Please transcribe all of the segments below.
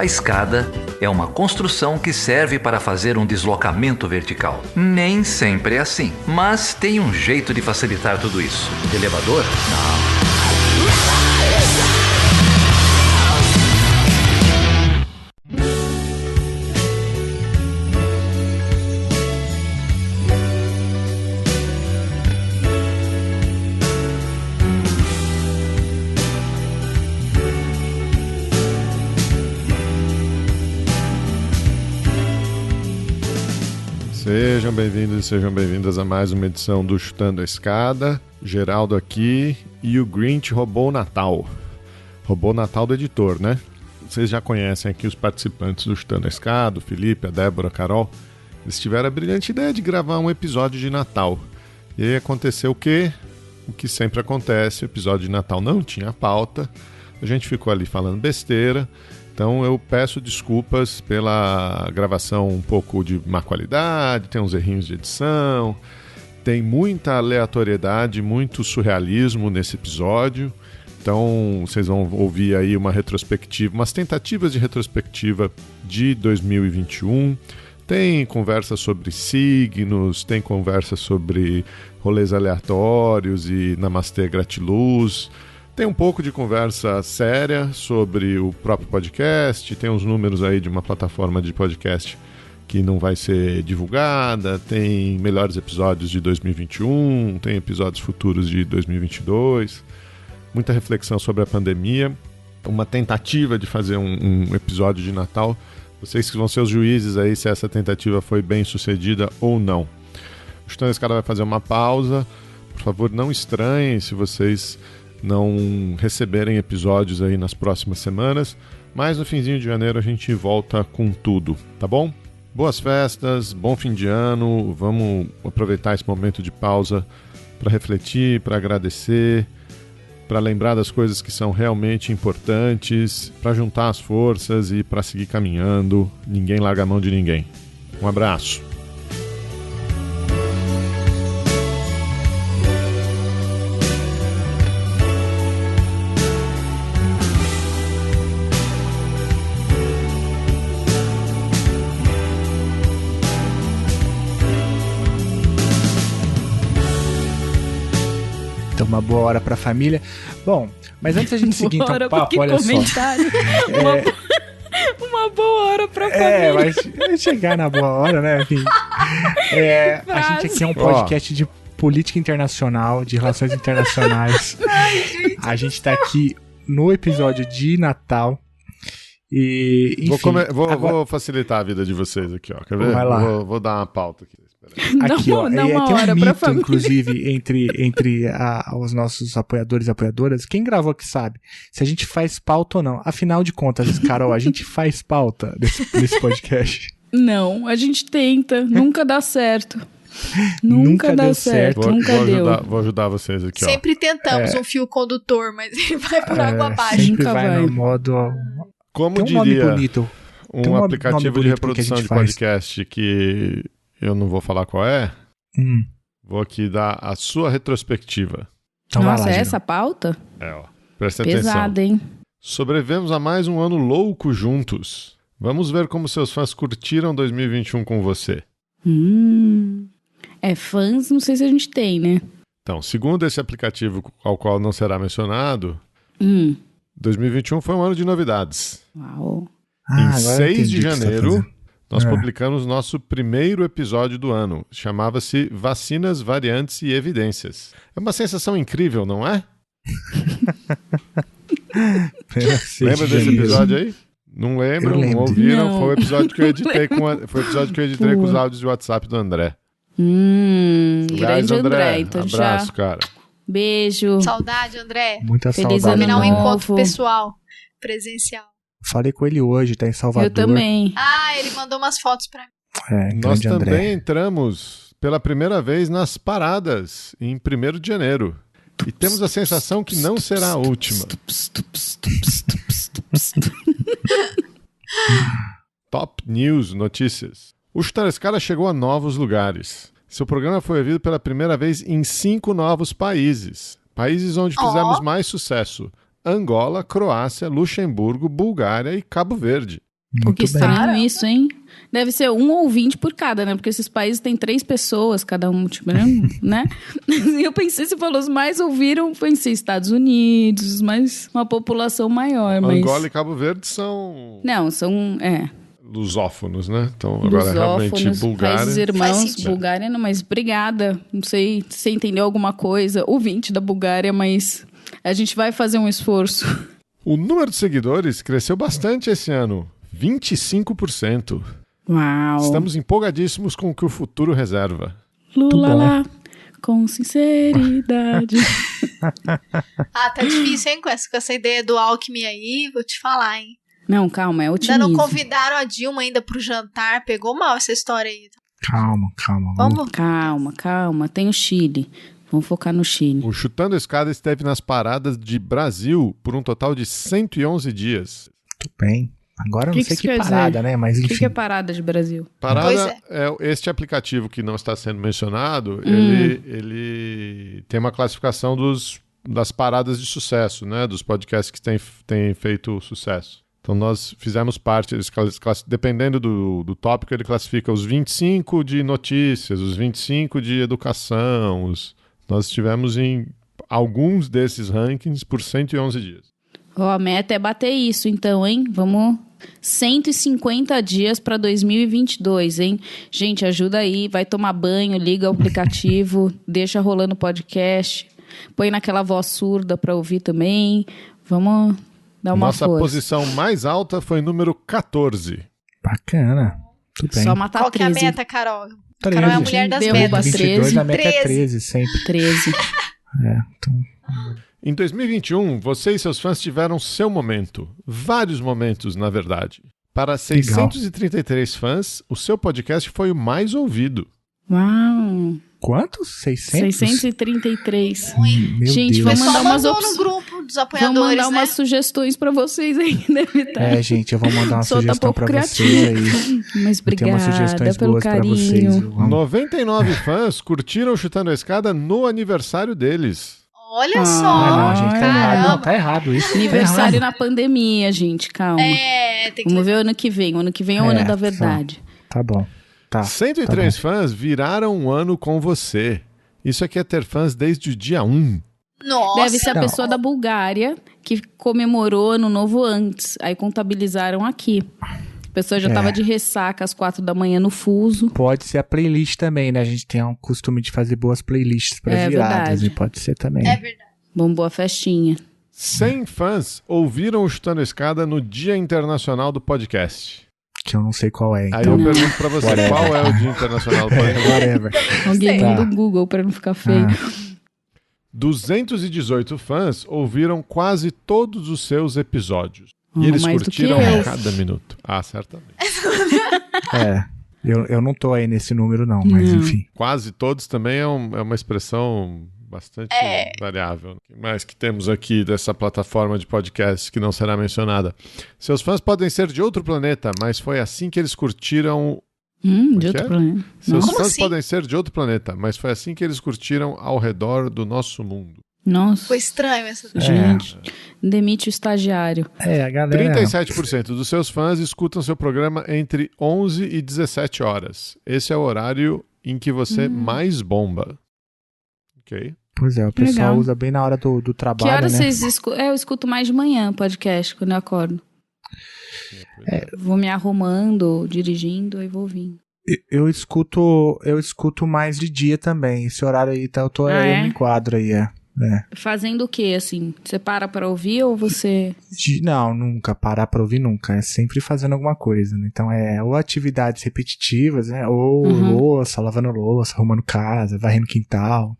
A escada é uma construção que serve para fazer um deslocamento vertical. Nem sempre é assim, mas tem um jeito de facilitar tudo isso. Elevador? Não. Sejam bem-vindos e sejam bem-vindas a mais uma edição do Chutando a Escada. Geraldo aqui e o Grinch roubou o Natal. Roubou o Natal do editor, né? Vocês já conhecem aqui os participantes do Chutando a Escada, o Felipe, a Débora, a Carol. Eles tiveram a brilhante ideia de gravar um episódio de Natal. E aí aconteceu o quê? O que sempre acontece, o episódio de Natal não tinha pauta, a gente ficou ali falando besteira. Então eu peço desculpas pela gravação um pouco de má qualidade, tem uns errinhos de edição, tem muita aleatoriedade, muito surrealismo nesse episódio. Então vocês vão ouvir aí uma retrospectiva, umas tentativas de retrospectiva de 2021. Tem conversa sobre signos, tem conversa sobre rolês aleatórios e namastê gratiluz. Tem um pouco de conversa séria sobre o próprio podcast, tem uns números aí de uma plataforma de podcast que não vai ser divulgada, tem melhores episódios de 2021, tem episódios futuros de 2022, muita reflexão sobre a pandemia, uma tentativa de fazer um episódio de Natal. Vocês que vão ser os juízes aí se essa tentativa foi bem sucedida ou não. O Chutando a Escada vai fazer uma pausa, por favor não estranhem se vocês não receberem episódios aí nas próximas semanas, mas no finzinho de janeiro a gente volta com tudo, tá bom? Boas festas, bom fim de ano, vamos aproveitar esse momento de pausa para refletir, para agradecer, para lembrar das coisas que são realmente importantes, para juntar as forças e para seguir caminhando. Ninguém larga a mão de ninguém. Um abraço. Uma boa hora pra família. Bom, mas antes da gente seguir então o papo, olha comentário. só. Uma boa hora pra família. Vai chegar na boa hora, né? Enfim. A gente aqui é um podcast de política internacional, de relações internacionais. Ai, a gente tá aqui no episódio de Natal. E, enfim, vou facilitar a vida de vocês aqui, ó. Quer ver? Vai lá. Vou dar uma pauta aqui. Aqui, ó, tem um mito, inclusive, entre os nossos apoiadores e apoiadoras. Quem gravou aqui sabe se a gente faz pauta ou não. Afinal de contas, Carol, a gente faz pauta nesse podcast? Não, a gente tenta, nunca dá certo. Nunca dá certo, nunca deu. Vou ajudar vocês aqui, ó. Sempre tentamos um fio condutor, mas ele vai por água abaixo. Sempre Nunca vai no vai. modo... Como tem um diria nome bonito. Tem um um aplicativo nome de bonito que a reprodução gente de faz. podcast que eu não vou falar qual é, vou aqui dar a sua retrospectiva. Então vai Nossa, lá, é Gino. essa pauta? Presta Pesada, atenção. hein? Sobrevivemos a mais um ano louco juntos. Vamos ver como seus fãs curtiram 2021 com você. Fãs, não sei se a gente tem, né? Então, segundo esse aplicativo ao qual não será mencionado, 2021 foi um ano de novidades. Uau. Em Agora eu 6 entendi de o que você tá janeiro, fazendo. nós publicamos nosso primeiro episódio do ano. Chamava-se Vacinas, Variantes e Evidências. É uma sensação incrível, não é? Lembra desse episódio aí? Não lembram? Não ouviram? Não. Foi o episódio que eu editei com os áudios de WhatsApp do André. Aliás, Grande André. Então abraço, já. cara. Beijo. Saudade, André. Muita Feliz saudade. Combinar um Ano novo. encontro pessoal, presencial. Falei com ele hoje, tá em Salvador. Eu também. Ah, ele mandou umas fotos pra mim. Nós Grande também André. entramos pela primeira vez nas paradas em 1º de janeiro. E temos a sensação que não será a última. Top News Notícias. O Chutando a Escada chegou a novos lugares. Seu programa foi ouvido pela primeira vez em 5 novos países. Países onde fizemos mais sucesso: Angola, Croácia, Luxemburgo, Bulgária e Cabo Verde. O que estranho isso, hein? Deve ser 1 ouvinte por cada, né? Porque esses países têm 3 pessoas, cada um, tipo, né? E eu pensei, você falou, os mais ouviram, pensei, Estados Unidos, mas uma população maior. Angola e Cabo Verde são... Não, são... lusófonos, né? Então, agora realmente Bulgária... Países irmãos, Bulgária não, mas obrigada. Não sei se você entendeu alguma coisa, ouvinte da Bulgária, mas a gente vai fazer um esforço. O número de seguidores cresceu bastante esse ano, 25%. Uau! Estamos empolgadíssimos com o que o futuro reserva. Lula lá, com sinceridade. Tá difícil, hein, com essa ideia do Alckmin aí, vou te falar, hein. Não, calma, é otimismo. Ainda não convidaram a Dilma ainda pro jantar, pegou mal essa história aí. Calma. Vamos? Calma, tem o Chile. Vamos focar no Chile. O Chutando a Escada esteve nas paradas de Brasil por um total de 111 dias. Tudo bem. Agora eu não sei que parada, né? Mas enfim. O que é parada de Brasil? Parada é este aplicativo que não está sendo mencionado, ele tem uma classificação das paradas de sucesso, né? Dos podcasts que têm feito sucesso. Então nós fizemos parte, dependendo do tópico, ele classifica os 25 de notícias, os 25 de educação. Nós estivemos em alguns desses rankings por 111 dias. A meta é bater isso, então, hein? Vamos 150 dias para 2022, hein? Gente, ajuda aí, vai tomar banho, liga o aplicativo, deixa rolando o podcast, põe naquela voz surda para ouvir também. Vamos dar uma Nossa força. posição mais alta foi número 14. Bacana. Tudo bem. Só matar Qual 13. que é a meta, Carol? 13. Carol é a mulher das Derruba metas. 22, a meta 13. é 13 sempre. 13. Então... Em 2021, você e seus fãs tiveram seu momento. Vários momentos, na verdade. Para 633 fãs, o seu podcast foi o mais ouvido. Uau! Quantos? 600? 633. Meu Gente, Deus. vamos mandar umas no grupo dos apoiadores, Vamos mandar né? umas sugestões pra vocês aí, deve estar. Gente, eu vou mandar uma Só tá sugestão pouco pra vocês criativa. aí. Mas Eu tenho umas obrigada sugestões pelo boas pra vocês. carinho. Vamos. 99 fãs curtiram Chutando a Escada no aniversário deles. Olha só. Não, gente, tá errado. Não, Caramba. tá errado isso. Aniversário tá na pandemia, gente, calma. Tem que... Vamos ver o ano que vem. O ano que vem é o ano da verdade. Tá bom. Tá. 103 fãs viraram um ano com você. Isso aqui é ter fãs desde o dia 1. Nossa. Deve ser a pessoa da Bulgária que comemorou Ano Novo antes. Aí contabilizaram aqui. A pessoa já tava de ressaca às 4 da manhã no fuso. Pode ser a playlist também, né? A gente tem um costume de fazer boas playlists pra viradas. Verdade. E pode ser também. É verdade. Bombou a festinha. 100 fãs ouviram o Chutando a Escada no Dia Internacional do Podcast. Que eu não sei qual é, então. Aí eu pergunto pra você, Whatever. qual é o Dia Internacional do Podcast? Whatever. Alguém Tá. manda o Google pra não ficar feio. 218 fãs ouviram quase todos os seus episódios. E Ah, eles mais do curtiram que eu. cada minuto. Certamente. Eu não tô aí nesse número, não, mas enfim. Quase todos também é uma expressão bastante variável. O que mais que temos aqui dessa plataforma de podcast que não será mencionada? Seus fãs podem ser de outro planeta, mas foi assim que eles curtiram... De outro planeta. Seus Como fãs assim? podem ser de outro planeta, mas foi assim que eles curtiram ao redor do nosso mundo. Nossa. Foi estranho essa. Gente, demite o estagiário. A galera... 37% dos seus fãs escutam seu programa entre 11 e 17 horas. Esse é o horário em que você mais bomba. Ok? Pois é, o pessoal Legal. usa bem na hora do Que trabalho, hora né? vocês escutam? Eu escuto mais de manhã podcast, quando eu acordo. Vou me arrumando, dirigindo, aí vou ouvindo. Eu escuto mais de dia também. Esse horário aí, tá, eu me enquadro aí, Fazendo o quê, assim? Você para pra ouvir ou você... Não, nunca. Parar pra ouvir nunca. É sempre fazendo alguma coisa, né? Então ou atividades repetitivas, né? Ou louça, lavando louça, arrumando casa, varrendo quintal.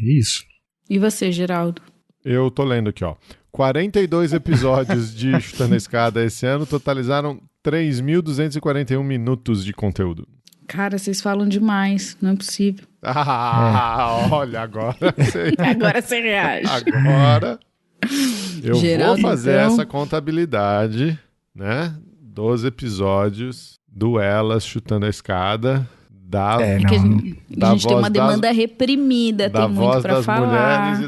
Isso. E você, Geraldo? Eu tô lendo aqui, ó. 42 episódios de Chutando a Escada esse ano totalizaram 3.241 minutos de conteúdo. Cara, vocês falam demais, não é possível. Olha, agora Agora você reage. Agora eu Geraldo, vou fazer então... essa contabilidade, né? Dos episódios do Elas Chutando a Escada, da, É que a gente tem uma demanda reprimida, da tem muito voz pra das falar. mulheres e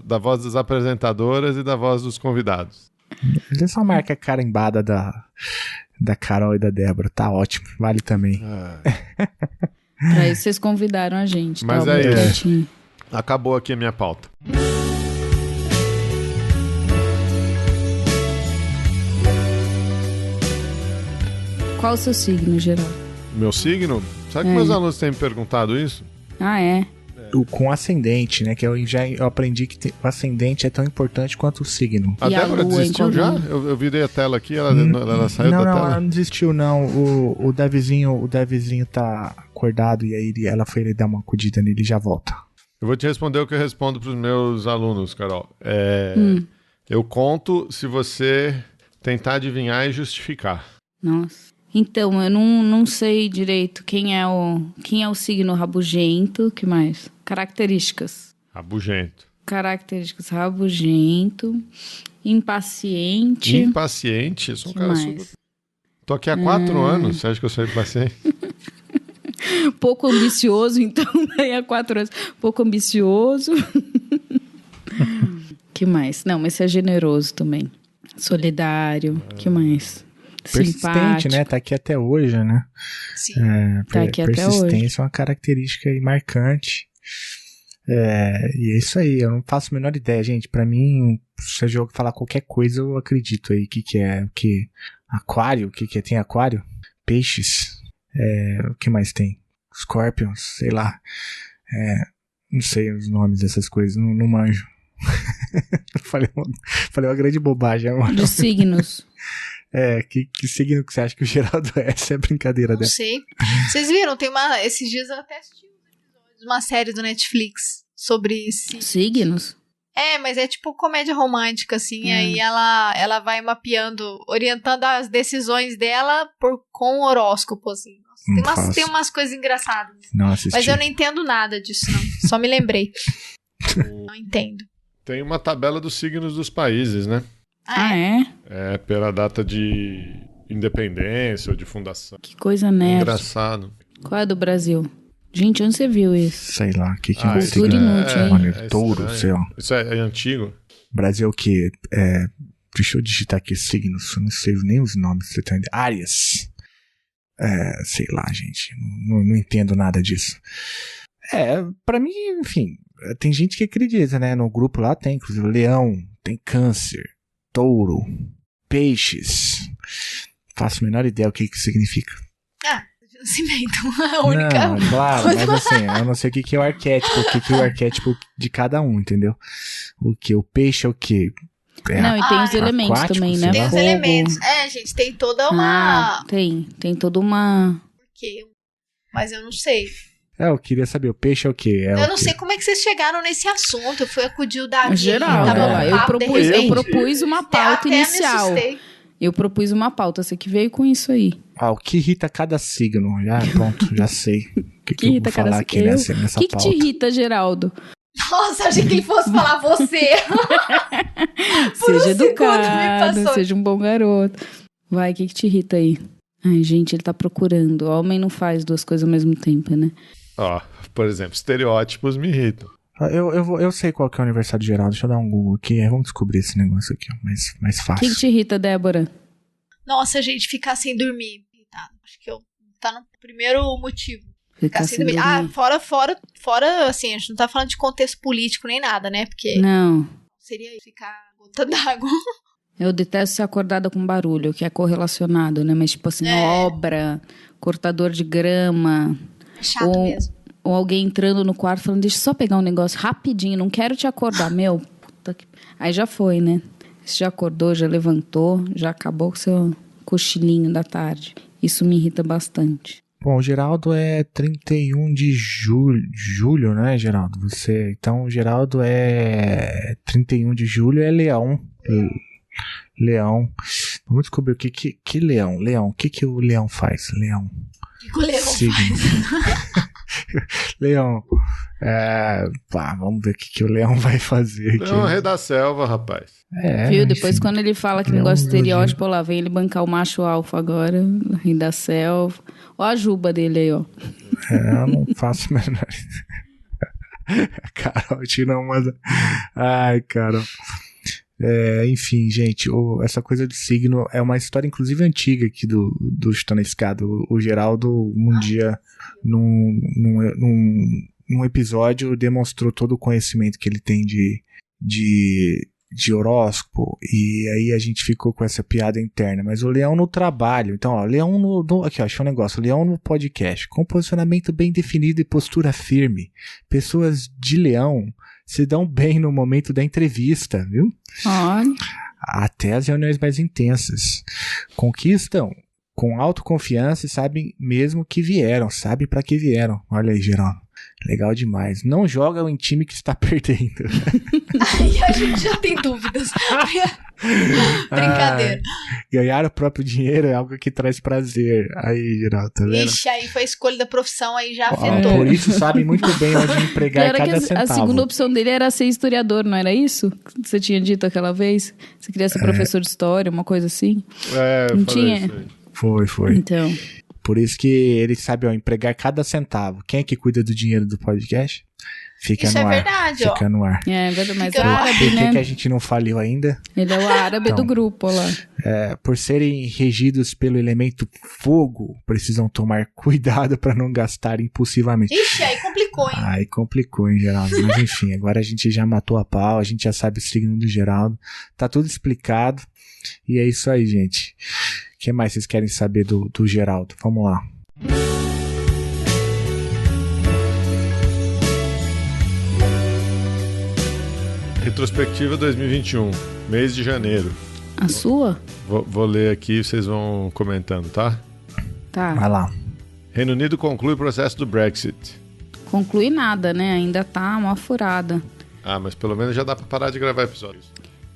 da voz das apresentadoras e da voz dos convidados. Ele é só marca carimbada da Carol e da Débora. Tá ótimo. Vale também. Pra isso vocês convidaram a gente. Mas tá, é isso. Acabou aqui a minha pauta. Qual o seu signo, Geraldo? Meu signo? Sabe que meus alunos têm me perguntado isso? Ah, é? Com ascendente, né? Que eu aprendi que o ascendente é tão importante quanto o signo. A Débora desistiu já? Eu virei a tela aqui, ela saiu da tela? Não, ela não desistiu, não. O Davizinho tá acordado e aí ela foi dar uma acudida nele e já volta. Eu vou te responder o que eu respondo pros meus alunos, Carol. Eu conto se você tentar adivinhar e justificar. Nossa. Então, eu não sei direito quem é o signo rabugento. Que mais? Características. Rabugento. Características: rabugento, impaciente. Impaciente? Eu sou um cara super... Tô aqui há 4 anos, você acha que eu sou impaciente? Pouco ambicioso, então, daí há 4 anos. Pouco ambicioso. Que mais? Não, mas você é generoso também. Solidário. Que mais? Persistente, simpático. né? Tá aqui até hoje, né? Sim. Tá aqui até hoje. Persistência é uma característica marcante. E é isso aí, eu não faço a menor ideia, gente. Pra mim, se eu falar qualquer coisa, eu acredito aí. O que é? O que? Aquário? O que é? Tem aquário? Peixes? O que mais tem? Scorpions? Sei lá. Não sei os nomes dessas coisas, não manjo. falei uma grande bobagem agora. Dos signos. Que signo que você acha que o Geraldo é? Essa é brincadeira dela. Não sei. Vocês viram? Esses dias eu até assisti uma série do Netflix sobre signos. Mas é tipo comédia romântica, assim. Aí ela vai mapeando, orientando as decisões dela com o horóscopo, assim. Nossa, tem umas coisas engraçadas. Não assisti. Mas eu não entendo nada disso, não. Só me lembrei. Não entendo. Tem uma tabela dos signos dos países, né? É? Pela data de independência ou de fundação. Que coisa nerd. Engraçado. Qual é do Brasil? Gente, onde você viu isso? Sei lá, o que é um signo? Inútil, hein? Touro, sei lá. Isso é antigo? Brasil o quê? Deixa eu digitar aqui signos, eu não sei nem os nomes. Você tá... Áries. Sei lá, gente. Não entendo nada disso. Pra mim, enfim, tem gente que acredita, né? No grupo lá tem, inclusive, Leão, tem Câncer, Touro, Peixes. Faço a menor ideia o que significa. Nascimento, a única. Não, claro, mas assim, eu não sei o que é o arquétipo, o que é o arquétipo de cada um, entendeu? O peixe é o quê? Não, e tem os elementos aquático, também, né? Tem os elementos. Gente, tem toda uma... Tem toda uma... Por quê? Mas eu não sei. Eu queria saber, o peixe é o quê? Eu não sei como é que vocês chegaram nesse assunto. Eu fui acudir o Davi. Geral, eu propus uma pauta inicial. Eu propus uma pauta, você que veio com isso aí. O que irrita cada signo? Pronto, já sei. O que eu vou falar aqui nessa pauta. O que te irrita, Geraldo? Nossa, achei que ele fosse falar você. Seja educado, seja um bom garoto. Vai, o que te irrita aí? Ai, gente, ele tá procurando. O homem não faz 2 coisas ao mesmo tempo, né? Por exemplo, estereótipos me irritam. Eu sei qual que é o aniversário de Geraldo. Deixa eu dar um Google aqui. Vamos descobrir esse negócio aqui, mais fácil. O que te irrita, Débora? Nossa, gente, ficar sem dormir. Acho que tá no primeiro motivo. Ficar sem dormir. Fora, assim, a gente não tá falando de contexto político nem nada, né? Porque... Não. Seria ficar gota d'água. Eu detesto ser acordada com barulho, que é correlacionado, né? Mas tipo assim, obra, cortador de grama. É chato mesmo. Ou alguém entrando no quarto falando, deixa eu só pegar um negócio rapidinho, não quero te acordar, meu. Puta que... Aí já foi, né? Você já acordou, já levantou, já acabou com o seu cochilinho da tarde. Isso me irrita bastante. Bom, o Geraldo é 31 de julho, né, Geraldo? Então, o Geraldo é 31 de julho, é Leão. Leão. Vamos descobrir o que Leão. Leão, o que o Leão faz? Leão. O que o Leão faz? Leão. Vamos ver o que o Leão vai fazer aqui. Leão é rei da selva, rapaz. Viu? Depois quando ele fala que negócio de estereótipo, lá vem ele bancar o macho alfa agora, rei da selva. Ó a juba dele aí, ó. Eu não faço menor. Carol, tira uma... Ai, Carol. Enfim, gente, essa coisa de signo é uma história, inclusive, antiga aqui do Chutando a Escada. O Geraldo, um dia, num episódio, demonstrou todo o conhecimento que ele tem de horóscopo, e aí a gente ficou com essa piada interna. Mas o Leão no trabalho, então, ó, Leão aqui, ó, achei um negócio, Leão no podcast, com posicionamento bem definido e postura firme. Pessoas de Leão se dão bem no momento da entrevista, viu? Olha. Até as reuniões mais intensas. Conquistam com autoconfiança e sabem mesmo que vieram, sabem pra que vieram. Olha aí, Geraldo. Legal demais. Não joga em time que está perdendo. Aí a gente já tem dúvidas. Brincadeira. Ganhar o próprio dinheiro é algo que traz prazer. Aí, Geraldo, tá vendo? Ixi, aí foi a escolha da profissão, aí já afetou. Por isso sabem muito bem onde empregar cada centavo. A segunda opção dele era ser historiador, não era isso? Você tinha dito aquela vez? Você queria ser professor de história, uma coisa assim? Não tinha? Foi. Então... Por isso que ele sabe, ó, empregar cada centavo. Quem é que cuida do dinheiro do podcast? Fica isso no ar. Isso é verdade, ó. Fica no ar. É verdade, mas fica o árabe, né? Por que a gente não faliu ainda? Ele é o árabe do grupo, ó lá. Por serem regidos pelo elemento fogo, precisam tomar cuidado para não gastar impulsivamente. Ixi, aí complicou, hein? Aí complicou, hein, Geraldo? Mas enfim, agora a gente já matou a pau, a gente já sabe o signo do Geraldo. Tá tudo explicado. E é isso aí, gente. O que mais vocês querem saber do Geraldo? Vamos lá. Retrospectiva 2021, mês de janeiro. A sua? Vou ler aqui e vocês vão comentando, tá? Tá. Vai lá. Reino Unido conclui o processo do Brexit. Conclui nada, né? Ainda tá uma furada. Mas pelo menos já dá pra parar de gravar episódios.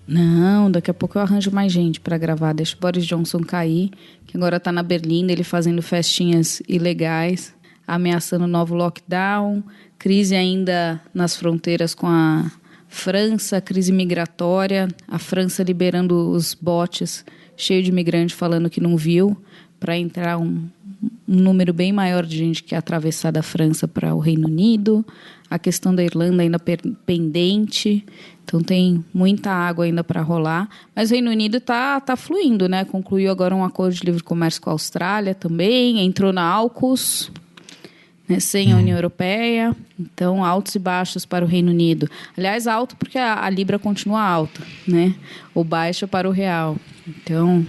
Não, daqui a pouco eu arranjo mais gente pra gravar. Deixa o Boris Johnson cair, que agora tá na Berlinda, ele fazendo festinhas ilegais, ameaçando novo lockdown, crise ainda nas fronteiras com a França, crise migratória, a França liberando os botes cheios de imigrantes falando que não viu, para entrar um número bem maior de gente que quer atravessar da França para o Reino Unido, a questão da Irlanda ainda pendente, então tem muita água ainda para rolar, mas o Reino Unido tá fluindo, né? Concluiu agora um acordo de livre comércio com a Austrália também, entrou na AUKUS, né, sem a União Europeia, então altos e baixos para o Reino Unido. Aliás, alto porque a Libra continua alta, né? Ou baixa para o real. Então,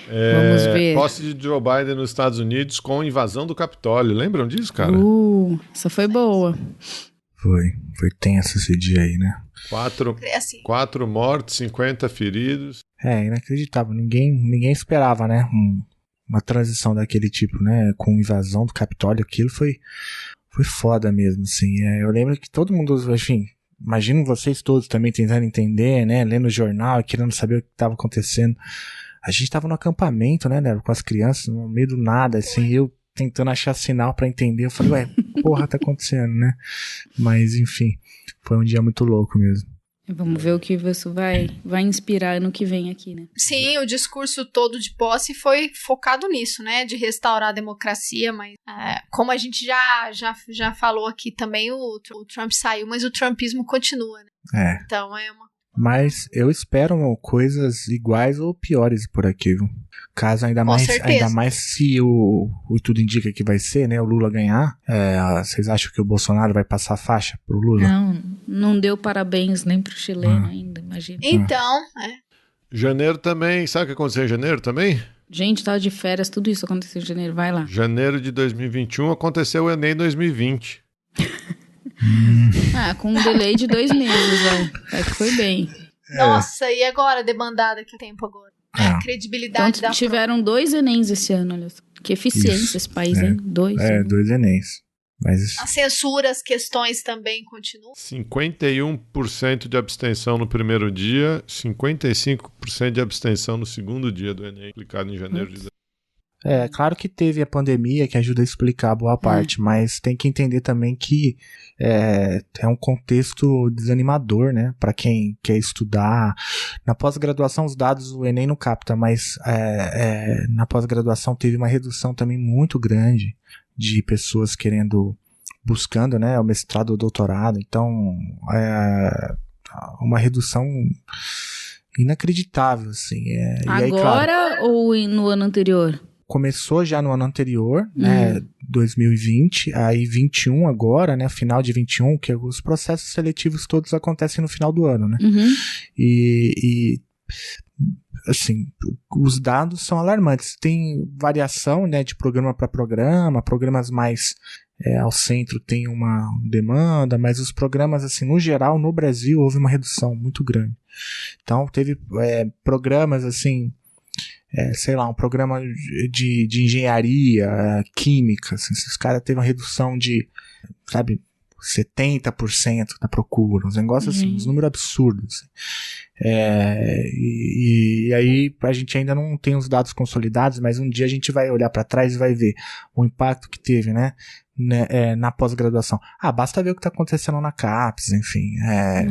vamos ver. Posse de Joe Biden nos Estados Unidos com invasão do Capitólio. Lembram disso, cara? Essa foi boa. Foi tenso esse dia aí, né? 4 mortos, 50 feridos. Inacreditável. Ninguém esperava, né? Uma transição daquele tipo, né? Com invasão do Capitólio, aquilo foi foda mesmo, assim. Eu lembro que todo mundo, enfim, imagino vocês todos também tentando entender, né? Lendo o jornal, querendo saber o que estava acontecendo. A gente tava no acampamento, né, com as crianças, no meio do nada, assim, eu tentando achar sinal pra entender. Eu falei, porra, tá acontecendo, né? Mas, enfim, foi um dia muito louco mesmo. Vamos ver o que isso vai inspirar ano que vem aqui, né? Sim, o discurso todo de posse foi focado nisso, né? De restaurar a democracia, mas como a gente já falou aqui também, o Trump saiu, mas o trumpismo continua, né? Então Mas eu espero coisas iguais ou piores por aqui, viu? Caso ainda mais se o tudo indica que vai ser, né? O Lula ganhar. Vocês acham que o Bolsonaro vai passar a faixa pro Lula? Não deu parabéns nem pro chileno ainda, imagina. Então, Janeiro também. Sabe o que aconteceu em janeiro também? Gente, tava de férias, tudo isso aconteceu em janeiro. Vai lá. Janeiro de 2021 aconteceu o Enem 2020. Com um delay de 2 meses, vai que foi bem. Nossa, e agora, demandada que o tempo agora? A credibilidade então, tiveram 2 Enems esse ano, olha só. Que eficiência esse país, hein? 2. 2 Enems. Mas... A censura, as questões também continuam. 51% de abstenção no primeiro dia, 55% de abstenção no segundo dia do Enem, aplicado em janeiro de... Claro que teve a pandemia que ajuda a explicar boa parte, mas tem que entender também que é um contexto desanimador, né? Para quem quer estudar. Na pós-graduação os dados o Enem não capta, mas na pós-graduação teve uma redução também muito grande de pessoas buscando, né, o mestrado ou doutorado. Então, uma redução inacreditável, assim. Agora, e aí, claro, ou no ano anterior? Começou já no ano anterior, né, 2020, aí 21 agora, né, final de 21, que os processos seletivos todos acontecem no final do ano, né? E assim, os dados são alarmantes. Tem variação, né, de programa para programa, programas mais ao centro tem uma demanda, mas os programas, assim, no geral, no Brasil, houve uma redução muito grande. Então, teve programas, assim, sei lá, um programa de engenharia química, assim, esses caras teve uma redução de, sabe, 70% da procura, uns negócios assim, uns números absurdos. Assim. E aí a gente ainda não tem os dados consolidados, mas um dia a gente vai olhar para trás e vai ver o impacto que teve, né, na pós-graduação. Basta ver o que está acontecendo na CAPES, enfim.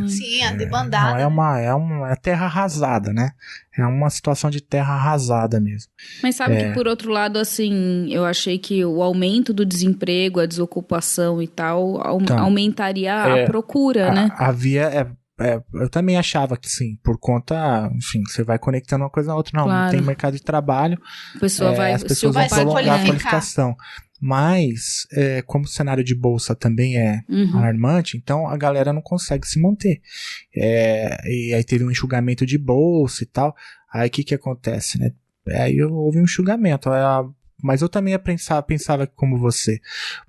Sim, a debandada. É uma terra arrasada, né? É uma situação de terra arrasada mesmo. Mas sabe que, por outro lado, assim, eu achei que o aumento do desemprego, a desocupação e tal, aumentaria a procura, né? Eu também achava que sim, por conta, enfim, você vai conectando uma coisa na outra. Não tem mercado de trabalho, a pessoa as pessoas vão prolongar a qualificação. Mas, como o cenário de bolsa também é alarmante, então a galera não consegue se manter. E aí teve um enxugamento de bolsa e tal. Aí o que acontece, né? Aí houve um enxugamento. Mas eu também pensava como você.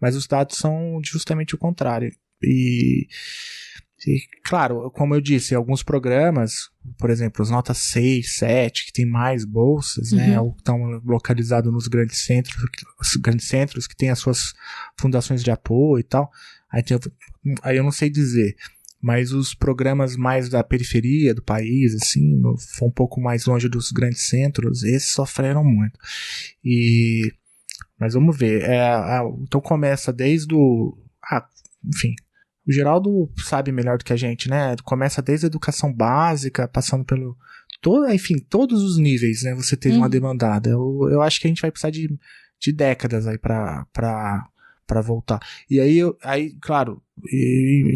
Mas os dados são justamente o contrário. E claro, como eu disse, alguns programas, por exemplo, os notas 6, 7, que tem mais bolsas, né, estão localizados nos grandes centros que têm as suas fundações de apoio e tal. Aí eu não sei dizer, mas os programas mais da periferia do país, assim, um pouco mais longe dos grandes centros, esses sofreram muito. Mas vamos ver. Então começa desde enfim. O Geraldo sabe melhor do que a gente, né? Começa desde a educação básica, passando pelo... todos os níveis, né? Você teve uma demandada. Eu acho que a gente vai precisar de décadas aí pra voltar. E aí, claro,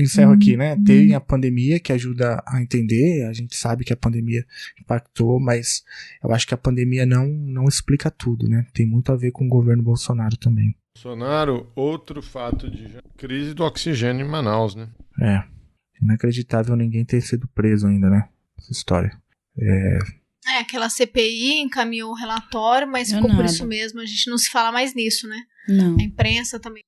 encerro aqui, né? Tem a pandemia que ajuda a entender. A gente sabe que a pandemia impactou, mas eu acho que a pandemia não explica tudo, né? Tem muito a ver com o governo Bolsonaro também. Bolsonaro, outro fato de crise do oxigênio em Manaus, né? Inacreditável ninguém ter sido preso ainda, né? Essa história. Aquela CPI encaminhou o relatório, mas ficou por isso mesmo. A gente não se fala mais nisso, né? Não. A imprensa também.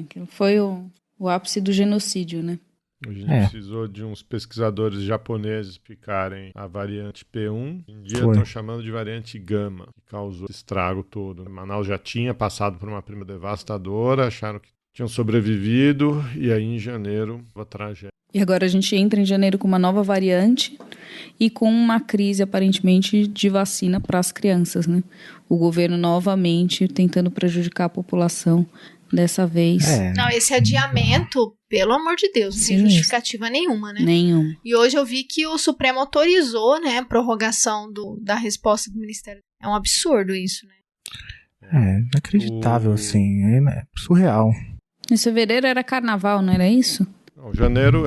Que foi o ápice do genocídio, né? A gente precisou de uns pesquisadores japoneses explicarem a variante P1. Em dia estão chamando de variante Gama, que causou esse estrago todo. Manaus já tinha passado por uma prima devastadora, acharam que tinham sobrevivido, e aí em janeiro, a tragédia. E agora a gente entra em janeiro com uma nova variante e com uma crise, aparentemente, de vacina para as crianças, né? O governo novamente tentando prejudicar a população. Dessa vez. Não, esse adiamento, pelo amor de Deus, não tem justificativa nenhuma, né? Nenhuma. E hoje eu vi que o Supremo autorizou, né, a prorrogação da resposta do Ministério. É um absurdo isso, né? Inacreditável, assim. É surreal. Em fevereiro era carnaval, não era isso? Não,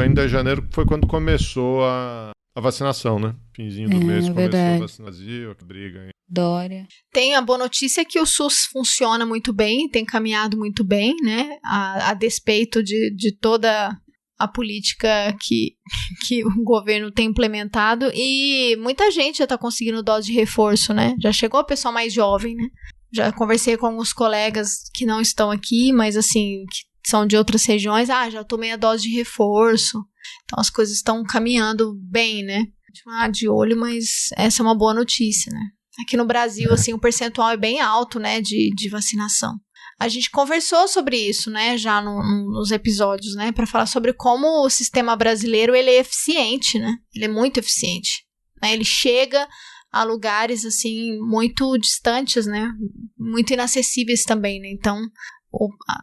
ainda janeiro foi quando começou a vacinação, né? Finzinho do mês começou a vacinação, que briga aí. Dória. Tem a boa notícia que o SUS funciona muito bem, tem caminhado muito bem, né? A despeito de toda a política que o governo tem implementado. E muita gente já está conseguindo dose de reforço, né? Já chegou o pessoal mais jovem, né? Já conversei com alguns colegas que não estão aqui, mas assim, que são de outras regiões. Já tomei a dose de reforço. Então as coisas estão caminhando bem, né? De olho, mas essa é uma boa notícia, né? Aqui no Brasil, assim, o percentual é bem alto, né, de vacinação. A gente conversou sobre isso, né, já nos episódios, né, para falar sobre como o sistema brasileiro, ele é eficiente, né, ele é muito eficiente, né, ele chega a lugares, assim, muito distantes, né, muito inacessíveis também, né, então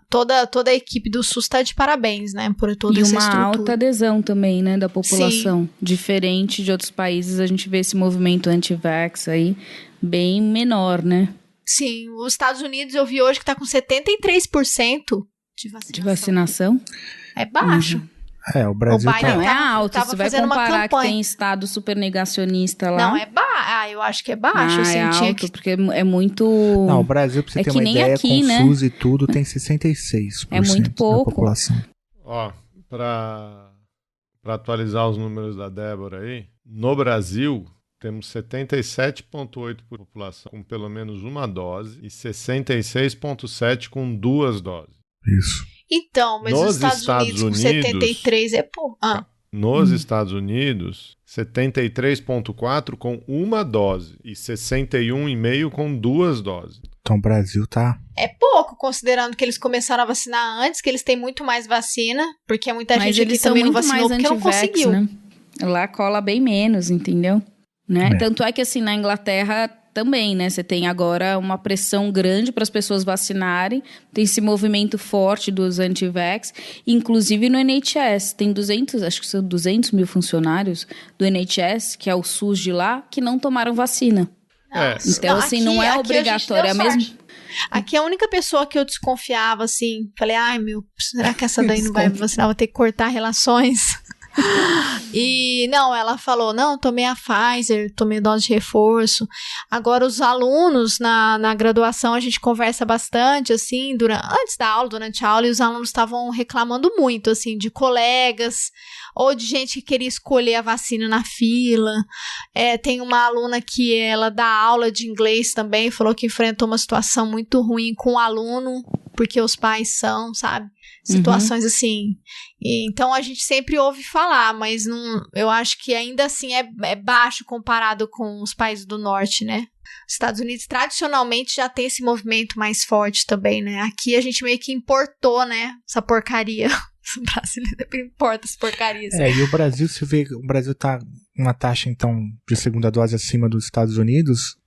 toda a equipe do SUS está de parabéns, né, por toda essa estrutura. E uma alta adesão também, né, da população. Sim. Diferente de outros países, a gente vê esse movimento anti-vax aí bem menor, né? Sim, os Estados Unidos eu vi hoje que está com 73% de vacinação. De vacinação? É baixo. O Brasil não é alto. Você vai comparar que tem estado super negacionista lá. Não, é baixo. Eu acho que é baixo. É alto, porque é muito... Não, o Brasil, pra você ter uma ideia, aqui, com o SUS e tudo, tem 66% é muito pouco. da população. Ó, pra atualizar os números da Débora aí, no Brasil... Temos 77,8% da população com pelo menos uma dose e 66,7% com 2 doses. Isso. Então, mas nos Estados Unidos com 73 é pouco. Nos Estados Unidos, 73,4% com uma dose e 61,5% com 2 doses. Então o Brasil tá... É pouco, considerando que eles começaram a vacinar antes, que eles têm muito mais vacina, porque muita gente aqui também não vacinou porque não conseguiu. Né? Lá cola bem menos, entendeu? Né? Tanto é que assim, na Inglaterra também, né? Você tem agora uma pressão grande para as pessoas vacinarem, tem esse movimento forte dos anti-vax, inclusive no NHS, tem 200 mil funcionários do NHS, que é o SUS de lá, que não tomaram vacina. Então, assim, não é obrigatório, é mesmo... Aqui a única pessoa que eu desconfiava, assim, falei, será que essa daí não vai me vacinar? Vou ter que cortar relações... E não, ela falou, não, tomei a Pfizer, tomei dose de reforço. Agora os alunos na graduação, a gente conversa bastante, assim, antes da aula, durante a aula, e os alunos estavam reclamando muito, assim, de colegas ou de gente que queria escolher a vacina na fila. Tem uma aluna que ela dá aula de inglês também, falou que enfrentou uma situação muito ruim com o aluno, porque os pais são, sabe? Situações assim. Então a gente sempre ouve falar, mas não, eu acho que ainda assim é baixo comparado com os países do norte, né? Os Estados Unidos tradicionalmente já tem esse movimento mais forte também, né? Aqui a gente meio que importou, né? Essa porcaria. O brasileiro importa essa porcaria. E o Brasil, se vê, o Brasil tá uma taxa, então, de segunda dose acima dos Estados Unidos,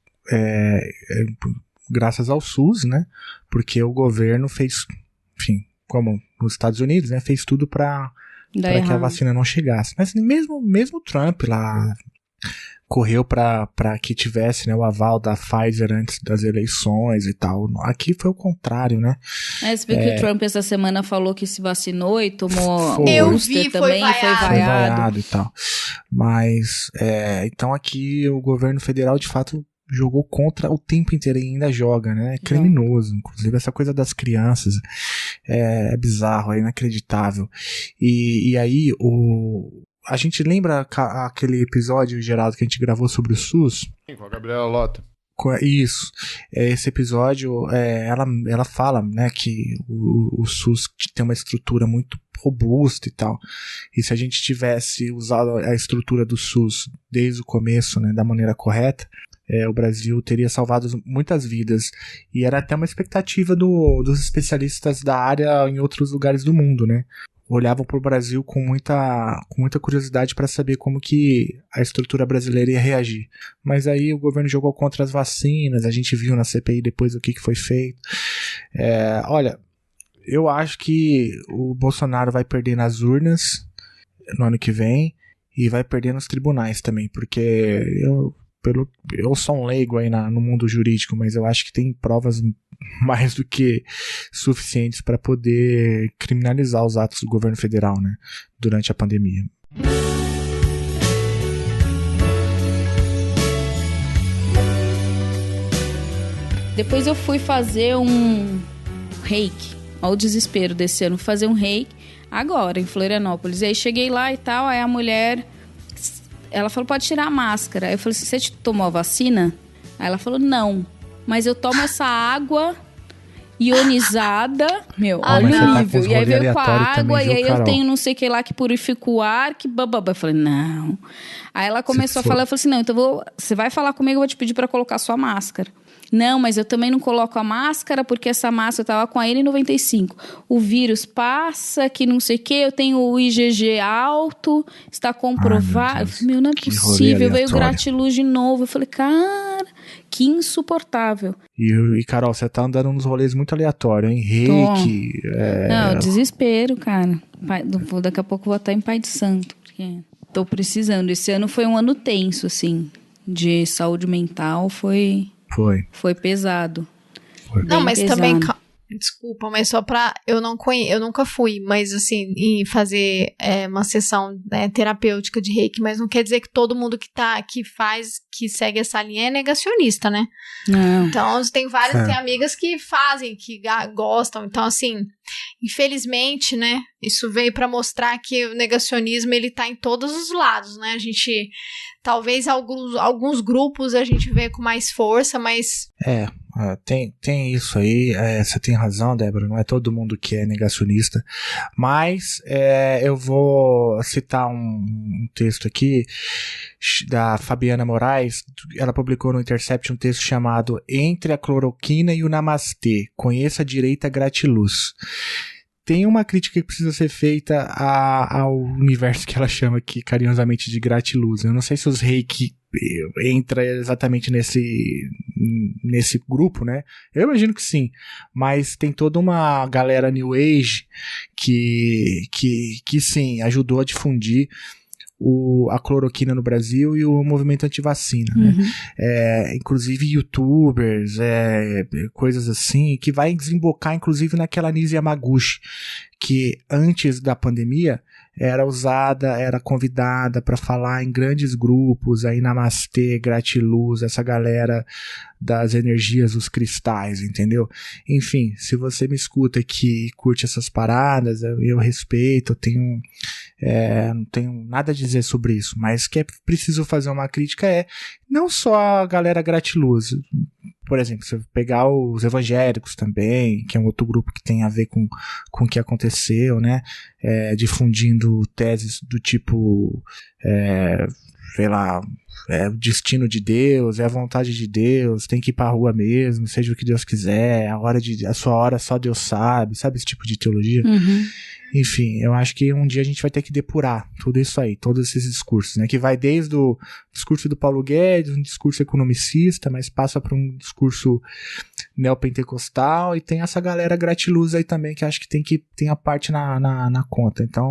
graças ao SUS, né? Porque o governo fez, enfim, como nos Estados Unidos, né? Fez tudo para que a vacina não chegasse. Mas mesmo Trump lá correu para que tivesse, né, o aval da Pfizer antes das eleições e tal. Aqui foi o contrário, né? Você viu que o Trump essa semana falou que se vacinou e tomou eu booster vi, também, foi vaiado e tal. Mas, então aqui o governo federal, de fato, jogou contra o tempo inteiro e ainda joga, né? É criminoso, inclusive essa coisa das crianças é bizarro, é inacreditável. E aí a gente lembra aquele episódio, Geraldo, que a gente gravou sobre o SUS? Sim, com a Gabriela Lota. Isso, esse episódio, ela fala, né, que o SUS tem uma estrutura muito robusta e tal, e se a gente tivesse usado a estrutura do SUS desde o começo, né, da maneira correta, o Brasil teria salvado muitas vidas, e era até uma expectativa dos especialistas da área em outros lugares do mundo, né? Olhavam para o Brasil com muita curiosidade para saber como que a estrutura brasileira ia reagir. Mas aí o governo jogou contra as vacinas, a gente viu na CPI depois o que foi feito. Olha, eu acho que o Bolsonaro vai perder nas urnas no ano que vem e vai perder nos tribunais também, porque eu sou um leigo aí no mundo jurídico, mas eu acho que tem provas mais do que suficientes para poder criminalizar os atos do governo federal, né, durante a pandemia. Depois eu fui fazer um reiki. Olha o desespero desse ano. Fazer um reiki agora, em Florianópolis. E aí cheguei lá e tal, aí a mulher... Ela falou, pode tirar a máscara. Aí eu falei assim, você tomou a vacina? Aí ela falou, não. Mas eu tomo essa água ionizada. Olha o nível. E aí veio com a água, e aí eu tenho não sei o que lá que purifica o ar, que bababá. Eu falei, não. Aí ela começou a falar, eu falei assim, não, então você vai falar comigo, eu vou te pedir pra colocar sua máscara. Não, mas eu também não coloco a máscara, porque essa máscara eu tava com a N95. O vírus passa, que não sei o que, eu tenho o IgG alto, está comprovado. Eu falei, não é possível, veio o gratiluz de novo. Eu falei, cara, que insuportável. E Carol, você tá andando nos rolês muito aleatórios, hein? Reiki. Não, desespero, cara. Daqui a pouco eu vou estar em Pai de Santo, porque tô precisando. Esse ano foi um ano tenso, assim, de saúde mental, foi pesado. Não, mas pesado. também Desculpa, mas só pra... Eu nunca fui, mas assim, em fazer uma sessão terapêutica de reiki, mas não quer dizer que todo mundo que segue essa linha é negacionista, né? Não. Então, tem amigas que fazem, que gostam. Então, assim, infelizmente, né, isso veio pra mostrar que o negacionismo, ele tá em todos os lados, né? A gente... Talvez alguns grupos a gente vê com mais força, mas... Tem isso aí, você tem razão, Débora, não é todo mundo que é negacionista, mas eu vou citar um texto aqui da Fabiana Moraes. Ela publicou no Intercept um texto chamado Entre a Cloroquina e o Namastê, conheça a direita gratiluz. Tem uma crítica que precisa ser feita ao universo que ela chama aqui carinhosamente de gratiluz. Eu não sei se os reiki entra exatamente nesse grupo, né? Eu imagino que sim, mas tem toda uma galera New Age que sim, ajudou a difundir a cloroquina no Brasil e o movimento antivacina, né? Inclusive youtubers, coisas assim, que vai desembocar inclusive naquela Nise Yamaguchi, que antes da pandemia era convidada para falar em grandes grupos, aí Namastê, Gratiluz, essa galera das energias dos cristais, entendeu? Enfim, se você me escuta que curte essas paradas, eu respeito, não tenho nada a dizer sobre isso, mas que é preciso fazer uma crítica não só a galera Gratiluz. Por exemplo, se você pegar os evangélicos também, que é um outro grupo que tem a ver com o que aconteceu, né? Difundindo teses do tipo, sei lá, o destino de Deus, a vontade de Deus, tem que ir pra rua mesmo, seja o que Deus quiser, a sua hora só Deus sabe esse tipo de teologia? Enfim, eu acho que um dia a gente vai ter que depurar tudo isso aí, todos esses discursos, né? Que vai desde o discurso do Paulo Guedes, um discurso economicista, mas passa para um discurso neopentecostal, e tem essa galera gratiluz aí também, que acho que tem a parte na conta. Então,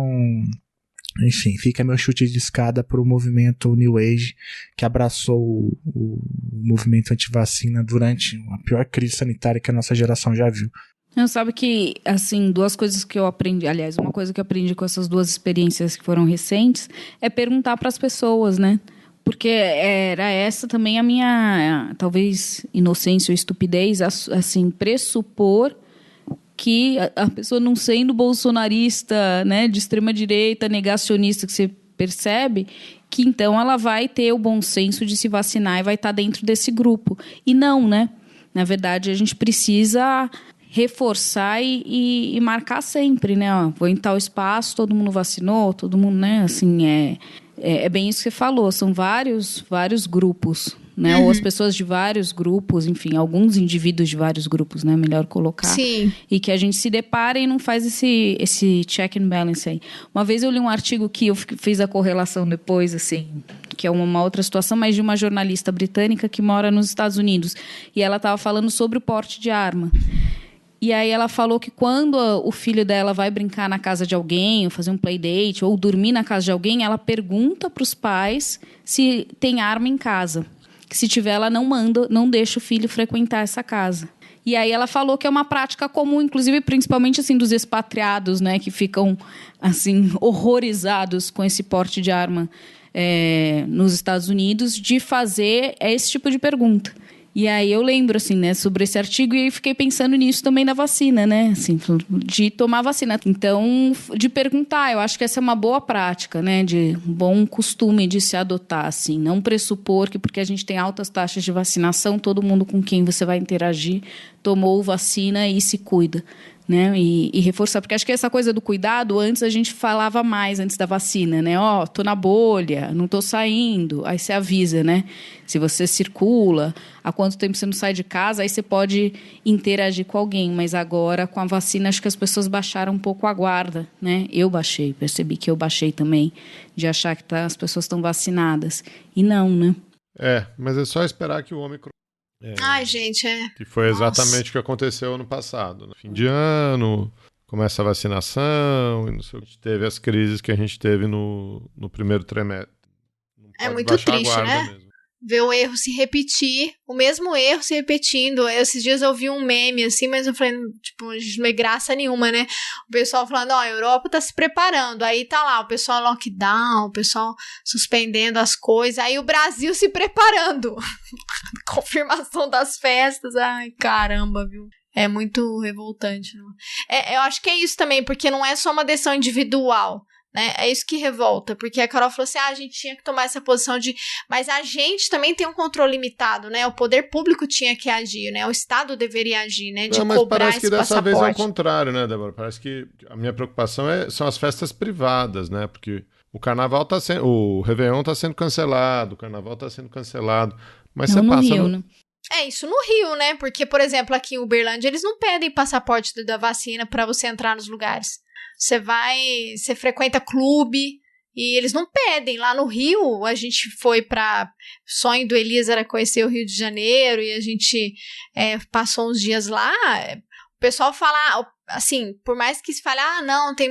enfim, fica meu chute de escada pro movimento New Age, que abraçou o movimento antivacina durante a pior crise sanitária que a nossa geração já viu. Não, sabe que, assim, duas coisas que eu aprendi, aliás, uma coisa que eu aprendi com essas duas experiências que foram recentes é perguntar para as pessoas, né? Porque era essa também a minha, talvez, inocência ou estupidez, assim, pressupor que a pessoa não sendo bolsonarista, né, de extrema-direita, negacionista, que você percebe, que então ela vai ter o bom senso de se vacinar e vai estar dentro desse grupo. E não, né? Na verdade, a gente precisa reforçar e marcar sempre, né? Ó, vou em tal espaço, todo mundo vacinou, todo mundo, né? Assim, é bem isso que você falou, são vários grupos, né? Ou as pessoas de vários grupos, enfim, alguns indivíduos de vários grupos, né? Melhor colocar. Sim. E que a gente se depara e não faz esse check and balance aí. Uma vez eu li um artigo que eu fiz a correlação depois, assim, que é uma outra situação, mas de uma jornalista britânica que mora nos Estados Unidos. E ela estava falando sobre o porte de arma. E aí ela falou que quando o filho dela vai brincar na casa de alguém, ou fazer um playdate, ou dormir na casa de alguém, ela pergunta para os pais se tem arma em casa. Que se tiver, ela não deixa o filho frequentar essa casa. E aí ela falou que é uma prática comum, inclusive, principalmente assim, dos expatriados, né, que ficam assim, horrorizados com esse porte de arma nos Estados Unidos, de fazer esse tipo de pergunta. E aí eu lembro, assim, né, sobre esse artigo, e aí fiquei pensando nisso também da vacina, né, assim, de tomar vacina. Então, de perguntar, eu acho que essa é uma boa prática, né, de um bom costume de se adotar, assim, não pressupor que porque a gente tem altas taxas de vacinação, todo mundo com quem você vai interagir tomou vacina e se cuida, né, e reforçar, porque acho que essa coisa do cuidado, antes a gente falava mais, antes da vacina, né, tô na bolha, não tô saindo, aí você avisa, né, se você circula, há quanto tempo você não sai de casa, aí você pode interagir com alguém, mas agora com a vacina acho que as pessoas baixaram um pouco a guarda, né, percebi que eu baixei também, de achar que as pessoas estão vacinadas, e não, né. Mas é só esperar que o Ômicron... Ai, gente, Que foi exatamente o que aconteceu ano passado. No fim de ano, começa a vacinação, e não sei o que. Teve as crises que a gente teve no primeiro trimestre. É muito triste, né? Mesmo. ver o erro se repetir, o mesmo erro se repetindo. Esses dias eu vi um meme assim, mas eu falei, tipo, não é graça nenhuma, né? O pessoal falando, a Europa tá se preparando, aí tá lá, o pessoal lockdown, o pessoal suspendendo as coisas, aí o Brasil se preparando. Confirmação das festas, ai, caramba, viu? É muito revoltante, não? Eu acho que é isso também, porque não é só uma decisão individual, né? É isso que revolta, porque a Carol falou assim, a gente tinha que tomar essa posição de... Mas a gente também tem um controle limitado, né? O poder público tinha que agir, né? O Estado deveria agir, né? De mas cobrar parece que esse dessa passaporte. vez é o contrário, né, Débora? Parece que a minha preocupação são as festas privadas, né? Porque o Carnaval tá sendo... O Réveillon tá sendo cancelado, o Carnaval tá sendo cancelado. Mas não você no passa... Rio, né? É isso no Rio, né? Porque, por exemplo, aqui em Uberlândia, eles não pedem passaporte da vacina para você entrar nos lugares. Você frequenta clube e eles não pedem. Lá no Rio, a gente foi pra... O sonho do Elias era conhecer o Rio de Janeiro e a gente passou uns dias lá. O pessoal fala, assim, por mais que se fale, não, tem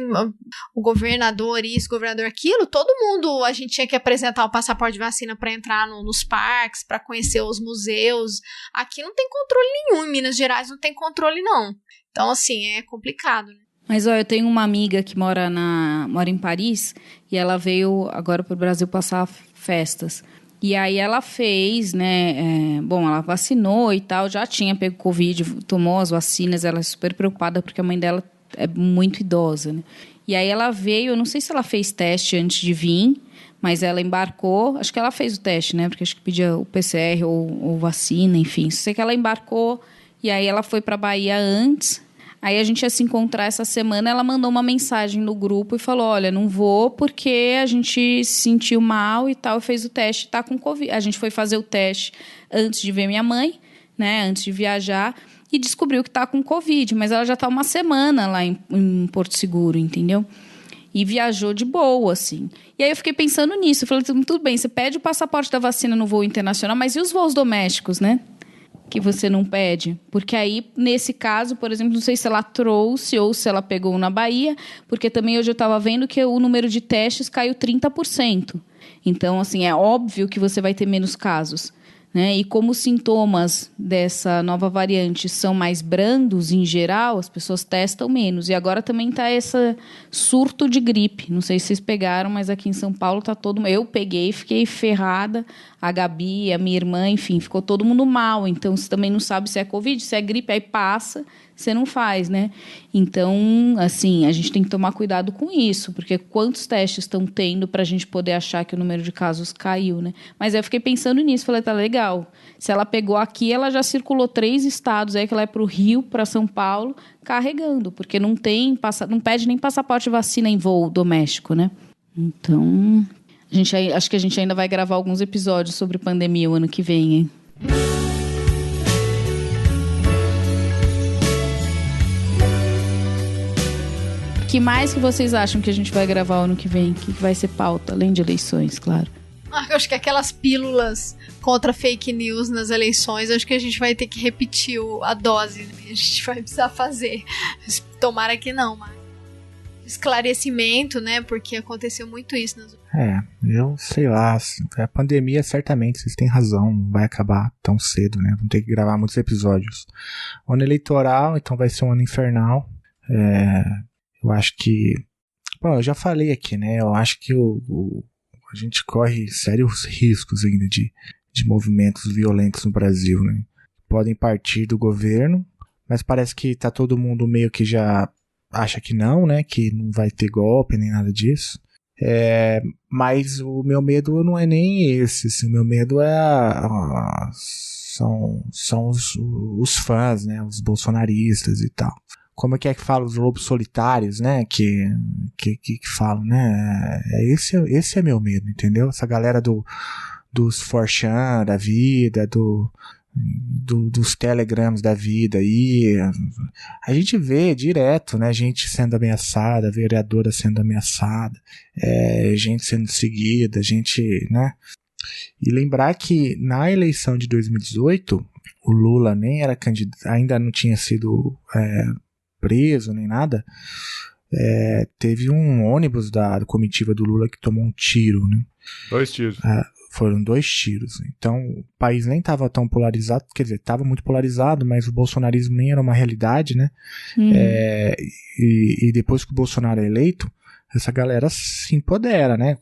o governador isso, o governador aquilo, todo mundo, a gente tinha que apresentar o passaporte de vacina para entrar nos parques, para conhecer os museus. Aqui não tem controle nenhum, em Minas Gerais não tem controle não. Então, assim, é complicado, né? Mas, eu tenho uma amiga que mora em Paris e ela veio agora para o Brasil passar festas. E aí ela fez, né, ela vacinou e tal, já tinha pego Covid, tomou as vacinas, ela é super preocupada porque a mãe dela é muito idosa, né? E aí ela veio, eu não sei se ela fez teste antes de vir, mas ela embarcou, acho que ela fez o teste, né, porque acho que pedia o PCR ou vacina, enfim. Sei que ela embarcou e aí ela foi para Bahia antes. Aí a gente ia se encontrar essa semana, ela mandou uma mensagem no grupo e falou, olha, não vou porque a gente se sentiu mal e tal, fez o teste, tá com Covid. A gente foi fazer o teste antes de ver minha mãe, né, antes de viajar, e descobriu que tá com Covid, mas ela já tá uma semana lá em Porto Seguro, entendeu? E viajou de boa, assim. E aí eu fiquei pensando nisso, eu falei, tudo bem, você pede o passaporte da vacina no voo internacional, mas e os voos domésticos, né? Que você não pede, porque aí, nesse caso, por exemplo, não sei se ela trouxe ou se ela pegou na Bahia, porque também hoje eu estava vendo que o número de testes caiu 30%. Então, assim, é óbvio que você vai ter menos casos, né? E como os sintomas dessa nova variante são mais brandos, em geral, as pessoas testam menos. E agora também está esse surto de gripe. Não sei se vocês pegaram, mas aqui em São Paulo está todo mundo... Eu peguei, fiquei ferrada. A Gabi, a minha irmã, enfim, ficou todo mundo mal. Então, você também não sabe se é Covid, se é gripe, aí passa, você não faz, né? Então, assim, a gente tem que tomar cuidado com isso, porque quantos testes estão tendo para a gente poder achar que o número de casos caiu, né? Mas aí eu fiquei pensando nisso, falei, tá legal. Se ela pegou aqui, ela já circulou 3 estados, aí que ela é para o Rio, para São Paulo, carregando, porque não pede nem passaporte de vacina em voo doméstico, né? Então... acho que a gente ainda vai gravar alguns episódios sobre pandemia o ano que vem, hein? Que mais que vocês acham que a gente vai gravar o ano que vem? Que vai ser pauta, além de eleições, claro. Eu acho que aquelas pílulas contra fake news nas eleições, acho que a gente vai ter que repetir a dose, né? A gente vai precisar fazer. Tomara que não, mas... esclarecimento, né? Porque aconteceu muito isso nas... eu sei lá, a pandemia certamente, vocês têm razão, não vai acabar tão cedo, né? Vamos ter que gravar muitos episódios. O ano eleitoral, então vai ser um ano infernal. Eu acho que... Bom, eu já falei aqui, né? Eu acho que a gente corre sérios riscos ainda de movimentos violentos no Brasil, né? Podem partir do governo, mas parece que tá todo mundo meio que já acha que não, né? Que não vai ter golpe nem nada disso. Mas o meu medo não é nem esse. Assim, o meu medo são os fãs, né? Os bolsonaristas e tal. Como é que fala os lobos solitários, né? Que falam, né? Esse é meu medo, entendeu? Essa galera dos 4chan da vida, dos telegrams da vida aí, a gente vê direto, né, gente sendo ameaçada, vereadora sendo ameaçada, gente sendo seguida, gente, né, e lembrar que na eleição de 2018, o Lula nem era candidato, ainda não tinha sido preso nem nada, teve um ônibus da comitiva do Lula que tomou um tiro, né. 2 tiros. Foram 2 tiros. Então, o país nem estava tão polarizado, quer dizer, estava muito polarizado, mas o bolsonarismo nem era uma realidade, né? E depois que o Bolsonaro é eleito, essa galera se empodera, né?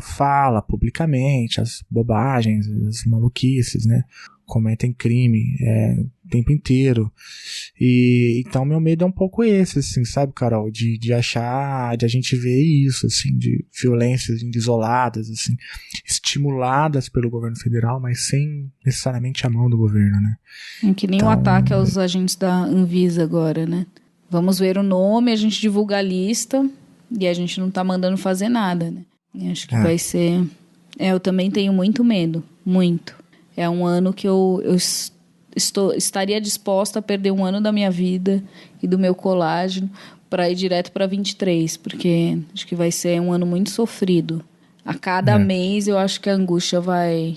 Fala publicamente as bobagens, as maluquices, né? Cometem crime o tempo inteiro. E então meu medo é um pouco esse, assim, sabe, Carol? De achar, de a gente ver isso, assim, de violências isoladas, assim, estimuladas pelo governo federal, mas sem necessariamente a mão do governo, né? Que nem então, o ataque aos agentes da Anvisa agora, né? Vamos ver o nome, a gente divulga a lista e a gente não tá mandando fazer nada, né? E acho que vai ser... eu também tenho muito medo, muito. É um ano que eu estaria disposta a perder um ano da minha vida e do meu colágeno para ir direto para 23, porque acho que vai ser um ano muito sofrido. A cada mês eu acho que a angústia vai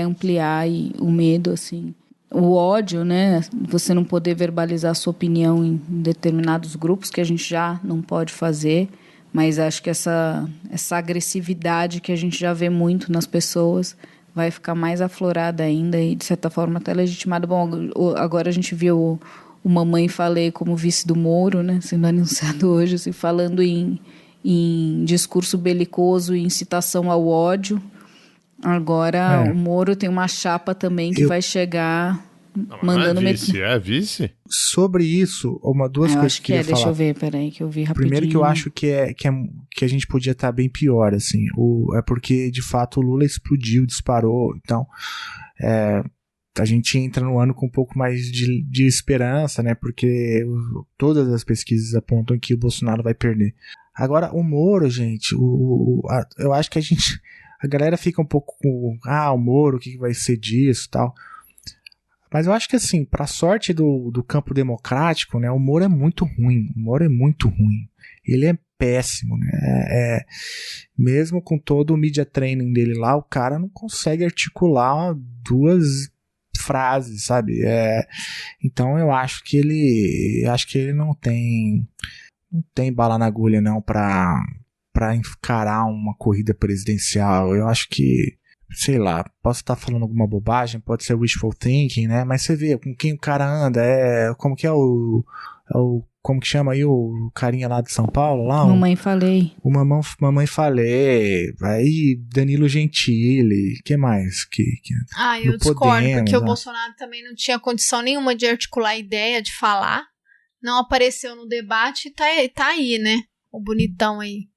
ampliar e o medo, assim. O ódio, né? Você não poder verbalizar a sua opinião em determinados grupos, que a gente já não pode fazer, mas acho que essa agressividade que a gente já vê muito nas pessoas vai ficar mais aflorada ainda e, de certa forma, até legitimada. Bom, agora a gente viu o Mamãe Falei como vice do Moro, né, sendo anunciado hoje, assim, falando em discurso belicoso e incitação ao ódio. Agora o Moro tem uma chapa também que vai chegar... mandando não é vice, é vice? Sobre isso, duas coisas que eu queria falar. Deixa eu ver, peraí, que eu vi rapidinho. Primeiro que eu acho que a gente podia estar bem pior, assim. É porque, de fato, o Lula explodiu, disparou. Então, a gente entra no ano com um pouco mais de esperança, né? Porque todas as pesquisas apontam que o Bolsonaro vai perder. Agora, o Moro, gente, eu acho que a galera fica um pouco com... o Moro, o que vai ser disso e tal... Mas eu acho que, assim, pra sorte do campo democrático, né, o Moro é muito ruim. Ele é péssimo, né? Mesmo com todo o media training dele lá, o cara não consegue articular 2 frases, sabe? Então eu acho que ele não tem bala na agulha, não, pra encarar uma corrida presidencial. Eu acho que, sei lá, posso estar falando alguma bobagem, pode ser wishful thinking, né? Mas você vê com quem o cara anda, como que é como que chama aí o carinha lá de São Paulo? Lá, Mamãe Falei. O Mamãe Falei, aí Danilo Gentili, que mais? Eu discordo, porque o Bolsonaro também não tinha condição nenhuma de articular ideia, de falar, não apareceu no debate e tá aí, né? O bonitão aí.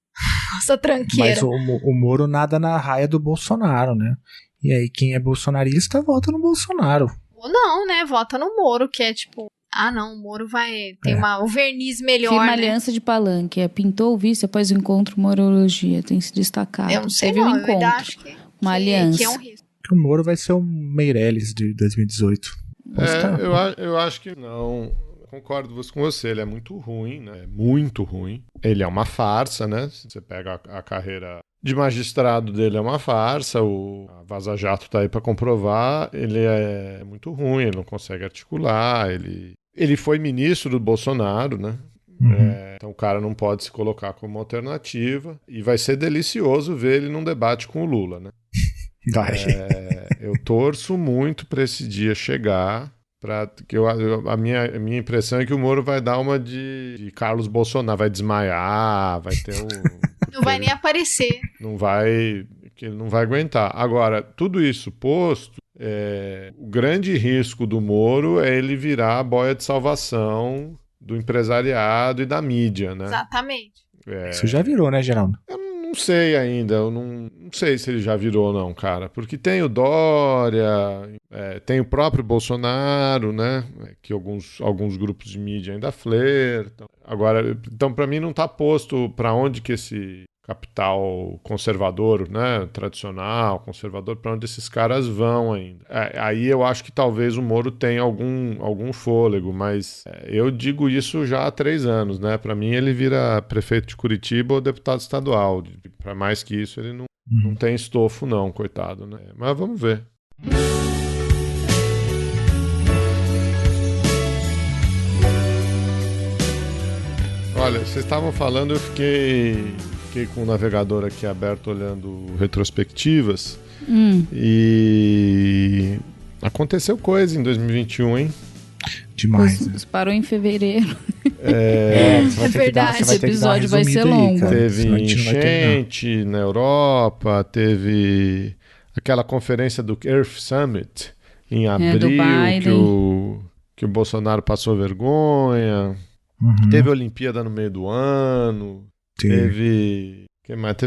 Nossa, tranqueira. Mas o Moro nada na raia do Bolsonaro, né? E aí, quem é bolsonarista, vota no Bolsonaro. Ou não, né? Vota no Moro, que é tipo... não, o Moro tem o verniz melhor, Firma né? aliança de palanque. Pintou o vice após o encontro Morologia. Tem se destacado. Eu não sei, Teve não. um encontro, eu acho uma aliança. Que é um risco. O Moro vai ser o Meirelles de 2018. Eu acho que não... Concordo com você, ele é muito ruim, né? Muito ruim. Ele é uma farsa, né? Se você pega a carreira de magistrado dele, é uma farsa. A Vaza Jato tá aí para comprovar. Ele é muito ruim, ele não consegue articular. Ele foi ministro do Bolsonaro, né? Então o cara não pode se colocar como alternativa. E vai ser delicioso ver ele num debate com o Lula, né? Eu torço muito para esse dia chegar. A minha impressão é que o Moro vai dar uma de Carlos Bolsonaro, vai desmaiar, vai ter não vai nem aparecer. Que ele não vai aguentar. Agora, tudo isso posto, o grande risco do Moro é ele virar a boia de salvação do empresariado e da mídia, né? Exatamente. Isso já virou, né, Geraldo? Eu não sei ainda, eu não sei se ele já virou não, cara, porque tem o Dória, tem o próprio Bolsonaro, né, que alguns grupos de mídia ainda flertam. Agora, então para mim não tá posto para onde que esse capital conservador, né, tradicional, conservador, para onde esses caras vão ainda. Aí eu acho que talvez o Moro tenha algum fôlego, mas eu digo isso já há 3 anos, né? Para mim ele vira prefeito de Curitiba ou deputado estadual. Para mais que isso ele não tem estofo não, coitado, né? Mas vamos ver. Olha, vocês estavam falando, eu fiquei com o navegador aqui aberto olhando retrospectivas E aconteceu coisa em 2021, hein? Demais. Né? Parou em fevereiro. Verdade. Esse episódio vai ser longo. Teve enchente na Europa, teve aquela conferência do Earth Summit em abril, que o Bolsonaro passou vergonha. Teve a Olimpíada no meio do ano. Teve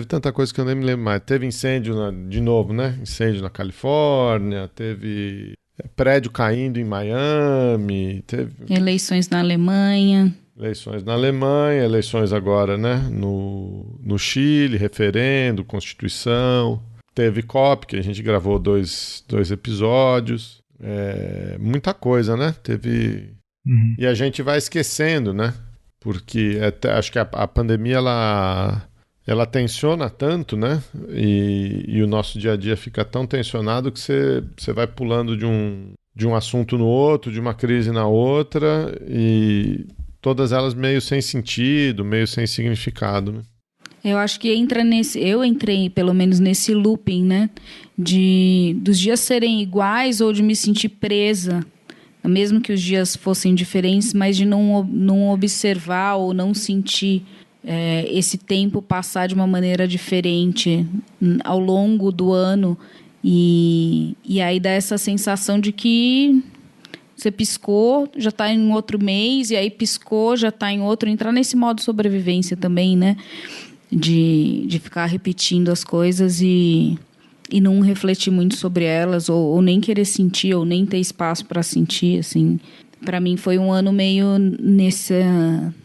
tanta coisa que eu nem me lembro mais. Teve incêndio, de novo, né? Incêndio na Califórnia. Teve prédio caindo em Miami. Teve eleições na Alemanha. Eleições agora, né? No Chile, referendo, Constituição. Teve COP, que a gente gravou dois episódios. Muita coisa, né? Teve... E a gente vai esquecendo, né? Porque acho que a pandemia, ela tensiona tanto, né? E o nosso dia a dia fica tão tensionado que você vai pulando de um assunto no outro, de uma crise na outra, e todas elas meio sem sentido, meio sem significado, né? Eu acho que eu entrei pelo menos nesse looping, né? Dos dias serem iguais ou de me sentir presa, mesmo que os dias fossem diferentes, mas de não observar ou não sentir esse tempo passar de uma maneira diferente ao longo do ano. E aí dá essa sensação de que você piscou, já está em outro mês, e aí piscou, já está em outro. Entrar nesse modo sobrevivência também, né? De ficar repetindo as coisas e não refletir muito sobre elas, ou nem querer sentir, ou nem ter espaço para sentir, assim. Para mim foi um ano meio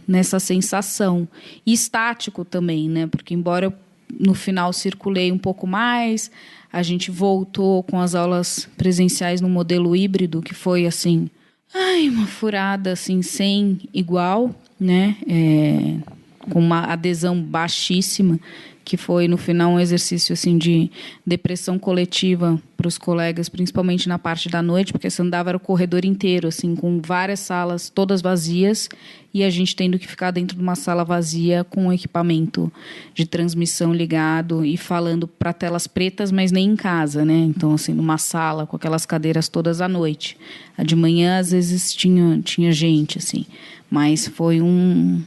nessa sensação. E estático também, né? Porque embora eu, no final, circulei um pouco mais, a gente voltou com as aulas presenciais no modelo híbrido, que foi, assim, uma furada, assim, sem igual, né? Com uma adesão baixíssima, que foi, no final, um exercício assim, de depressão coletiva para os colegas, principalmente na parte da noite, porque você andava o corredor inteiro, assim, com várias salas todas vazias, e a gente tendo que ficar dentro de uma sala vazia com o equipamento de transmissão ligado e falando para telas pretas, mas nem em casa, né? Então, assim, numa sala com aquelas cadeiras todas à noite. A de manhã, às vezes, tinha gente, assim, mas foi um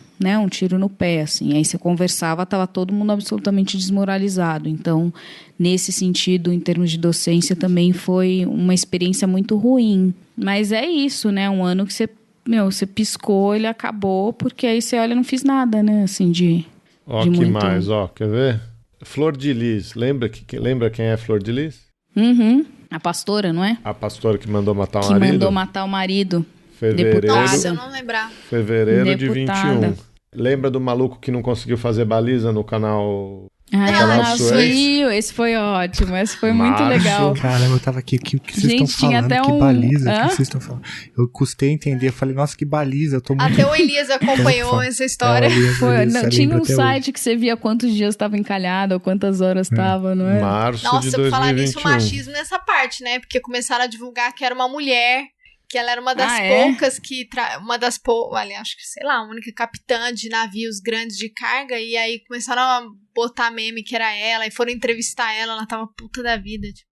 tiro no pé, assim. Aí você conversava, estava todo mundo absolutamente desmoralizado. Então, nesse sentido, em termos de docência, também foi uma experiência muito ruim. Mas é isso, né? Um ano que você piscou, ele acabou, porque aí você olha, não fiz nada, né? Assim, de que muito... mais, quer ver? Flor de Lis, lembra quem é Flor de Lis? A pastora, não é? A pastora que mandou matar o marido? Que mandou matar o marido. Fevereiro, nossa, eu não lembrar. Fevereiro de 21. Lembra do maluco que não conseguiu fazer baliza no canal... Esse foi ótimo, esse foi muito legal. Caramba, eu tava aqui, o que vocês estão falando? Até que baliza, o que vocês estão falando? Eu custei entender, eu falei, nossa, que baliza, eu tô muito... Até o Elias acompanhou essa história. Tinha um site que você via quantos dias estava encalhado, ou quantas horas estava, não é? Março de 2021. Nossa, falar nisso, o machismo nessa parte, né? Porque começaram a divulgar que era uma mulher... que ela era uma das poucas que... acho que, sei lá, a única capitã de navios grandes de carga, e aí começaram a botar meme que era ela, e foram entrevistar ela tava puta da vida, tipo,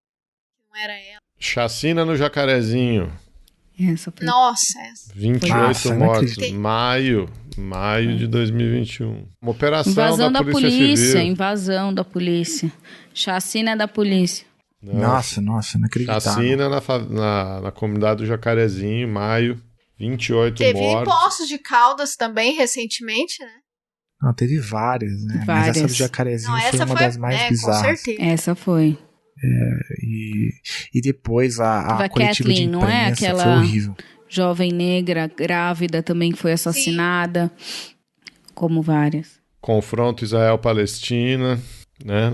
não era ela. Chacina no Jacarezinho. Nossa, 28 mortos, maio de 2021. Uma operação invasão da Polícia Civil. Invasão da polícia. Chacina da polícia. Nossa, não acreditava. Chacina na comunidade do Jacarezinho, maio, 28 mortos. Teve em Poços de Caldas também, recentemente, né? Não, teve várias, né? Mas essa do Jacarezinho foi uma das mais bizarras. Com certeza. Essa foi. E depois a coletiva de imprensa, não é? Aquela foi horrível. Jovem negra, grávida também, que foi assassinada. Sim. Como várias. Confronto Israel-Palestina... né?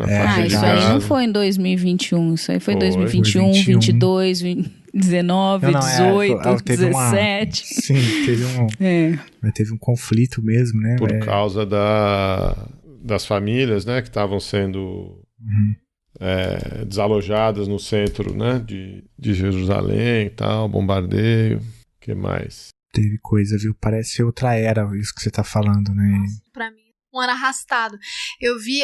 Isso aí não foi em 2021, isso aí foi em 2021, 22, 19, 18, 17. Sim, teve um conflito mesmo, né? Por causa das famílias, né, que estavam sendo desalojadas no centro, né, de Jerusalém e tal, bombardeio, o que mais? Teve coisa, viu? Parece outra era, isso que você tá falando, né? Pra mim, um ano arrastado. Eu vi...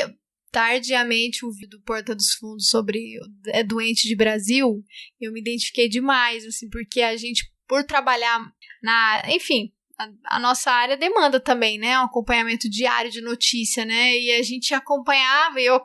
tardiamente o vídeo do Porta dos Fundos sobre doente de Brasil, eu me identifiquei demais, assim, porque a gente, por trabalhar enfim, a nossa área demanda também, né, um acompanhamento diário de notícia, né, e a gente acompanhava, eu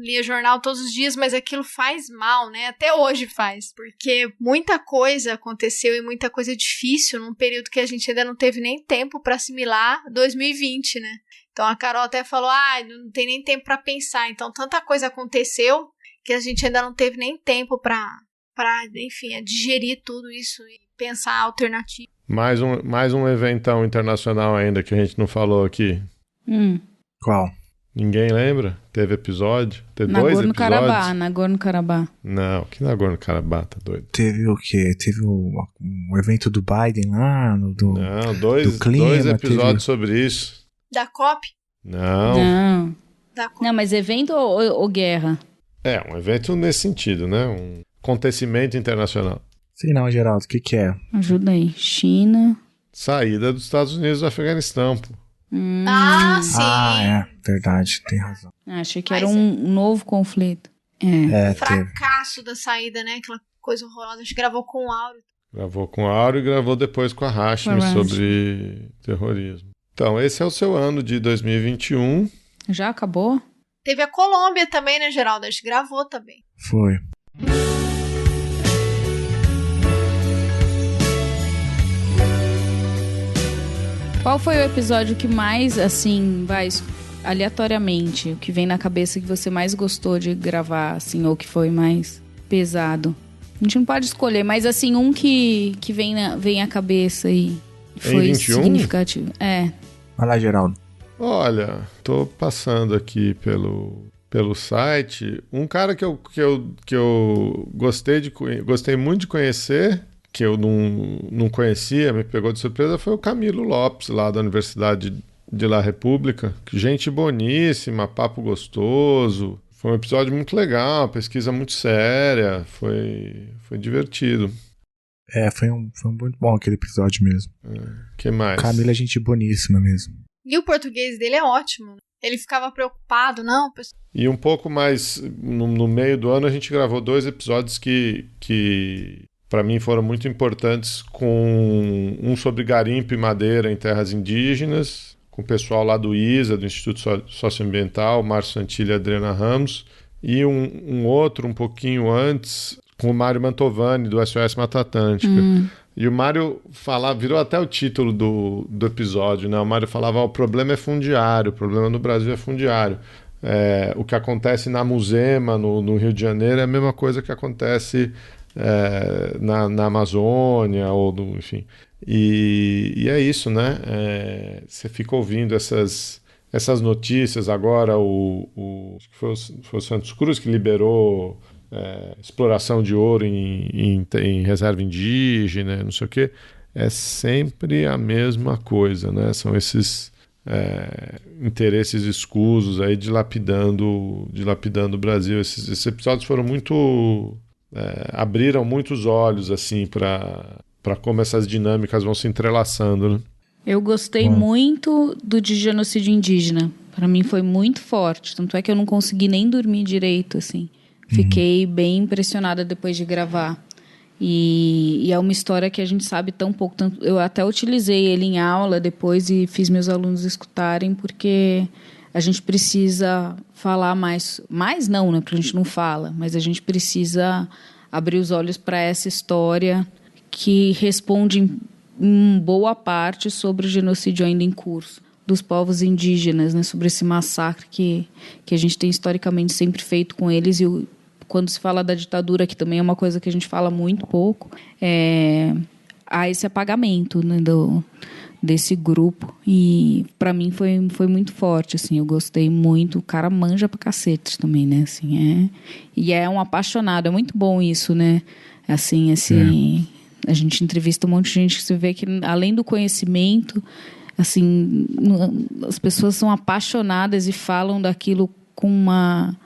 lia jornal todos os dias, mas aquilo faz mal, né, até hoje faz, porque muita coisa aconteceu e muita coisa difícil num período que a gente ainda não teve nem tempo para assimilar 2020, né. Então a Carol até falou, não tem nem tempo para pensar, então tanta coisa aconteceu que a gente ainda não teve nem tempo para enfim, digerir tudo isso e pensar alternativa. Mais um eventão internacional ainda que a gente não falou aqui. Qual? Ninguém lembra? Teve episódio? Teve 2 episódios? Nagorno-Karabakh. Não, que Nagorno-Karabakh, tá doido? Teve o quê? Teve um evento do Biden lá? Não, dois episódios sobre isso. Da COP? Não. Da COP. Não, mas evento ou guerra? Um evento nesse sentido, né? Um acontecimento internacional. Sei não, Geraldo, o que é? Ajuda aí. China. Saída dos Estados Unidos do Afeganistão, pô. Sim. Verdade, tem razão. Achei que era um novo conflito. Fracasso da saída, né? Aquela coisa horrorosa. A gente gravou com o Áureo. Gravou com o Áureo e gravou depois com a Hashmi sobre terrorismo. Então, esse é o seu ano de 2021. Já acabou? Teve a Colômbia também, né, Geraldo? A gente gravou também. Foi. Qual foi o episódio que mais, assim, aleatoriamente, o que vem na cabeça que você mais gostou de gravar, assim, ou que foi mais pesado? A gente não pode escolher, mas, assim, um que vem à cabeça e foi significativo. Vai lá, Geraldo. Olha, tô passando aqui pelo site. Um cara que eu gostei muito de conhecer, que eu não conhecia, me pegou de surpresa, foi o Camilo Lopes, lá da Universidade de La República. Gente boníssima, papo gostoso. Foi um episódio muito legal, pesquisa muito séria, foi divertido. Foi muito bom aquele episódio mesmo. Que mais? Camilo é gente boníssima mesmo. E o português dele é ótimo. Ele ficava preocupado, não? E um pouco mais, no meio do ano, a gente gravou 2 episódios que para mim foram muito importantes, com um sobre garimpo e madeira em terras indígenas, com o pessoal lá do ISA, do Instituto Socioambiental, Márcio Santilli e Adriana Ramos, e um outro um pouquinho antes, com o Mário Mantovani, do SOS Mata Atlântica. E o Mário virou até o título do episódio, né? O Mário falava, o problema é fundiário, o problema no Brasil é fundiário. O que acontece na Muzema, no Rio de Janeiro, é a mesma coisa que acontece na Amazônia, enfim. E é isso, né? Você fica ouvindo essas notícias agora, acho que foi o Santos Cruz que liberou exploração de ouro em reserva indígena, não sei o quê. É sempre a mesma coisa, né? São esses interesses escusos aí dilapidando o Brasil. Esses episódios foram muito... abriram muitos olhos assim para como essas dinâmicas vão se entrelaçando, né? Eu gostei muito do de genocídio indígena. Para mim foi muito forte. Tanto é que eu não consegui nem dormir direito, assim. Fiquei bem impressionada depois de gravar. E é uma história que a gente sabe tão pouco. Eu até utilizei ele em aula depois e fiz meus alunos escutarem, porque a gente precisa falar mais. Mais não, né? Porque a gente não fala. Mas a gente precisa abrir os olhos para essa história que responde em boa parte sobre o genocídio ainda em curso dos povos indígenas, né? Sobre esse massacre que a gente tem historicamente sempre feito com eles. E quando se fala da ditadura, que também é uma coisa que a gente fala muito pouco, há esse apagamento, né, desse grupo. E para mim foi muito forte, assim. Eu gostei muito. O cara manja pra cacete também, né? Assim, e é um apaixonado. É muito bom isso, né? Assim, a gente entrevista um monte de gente que se vê que, além do conhecimento, assim, as pessoas são apaixonadas e falam daquilo com uma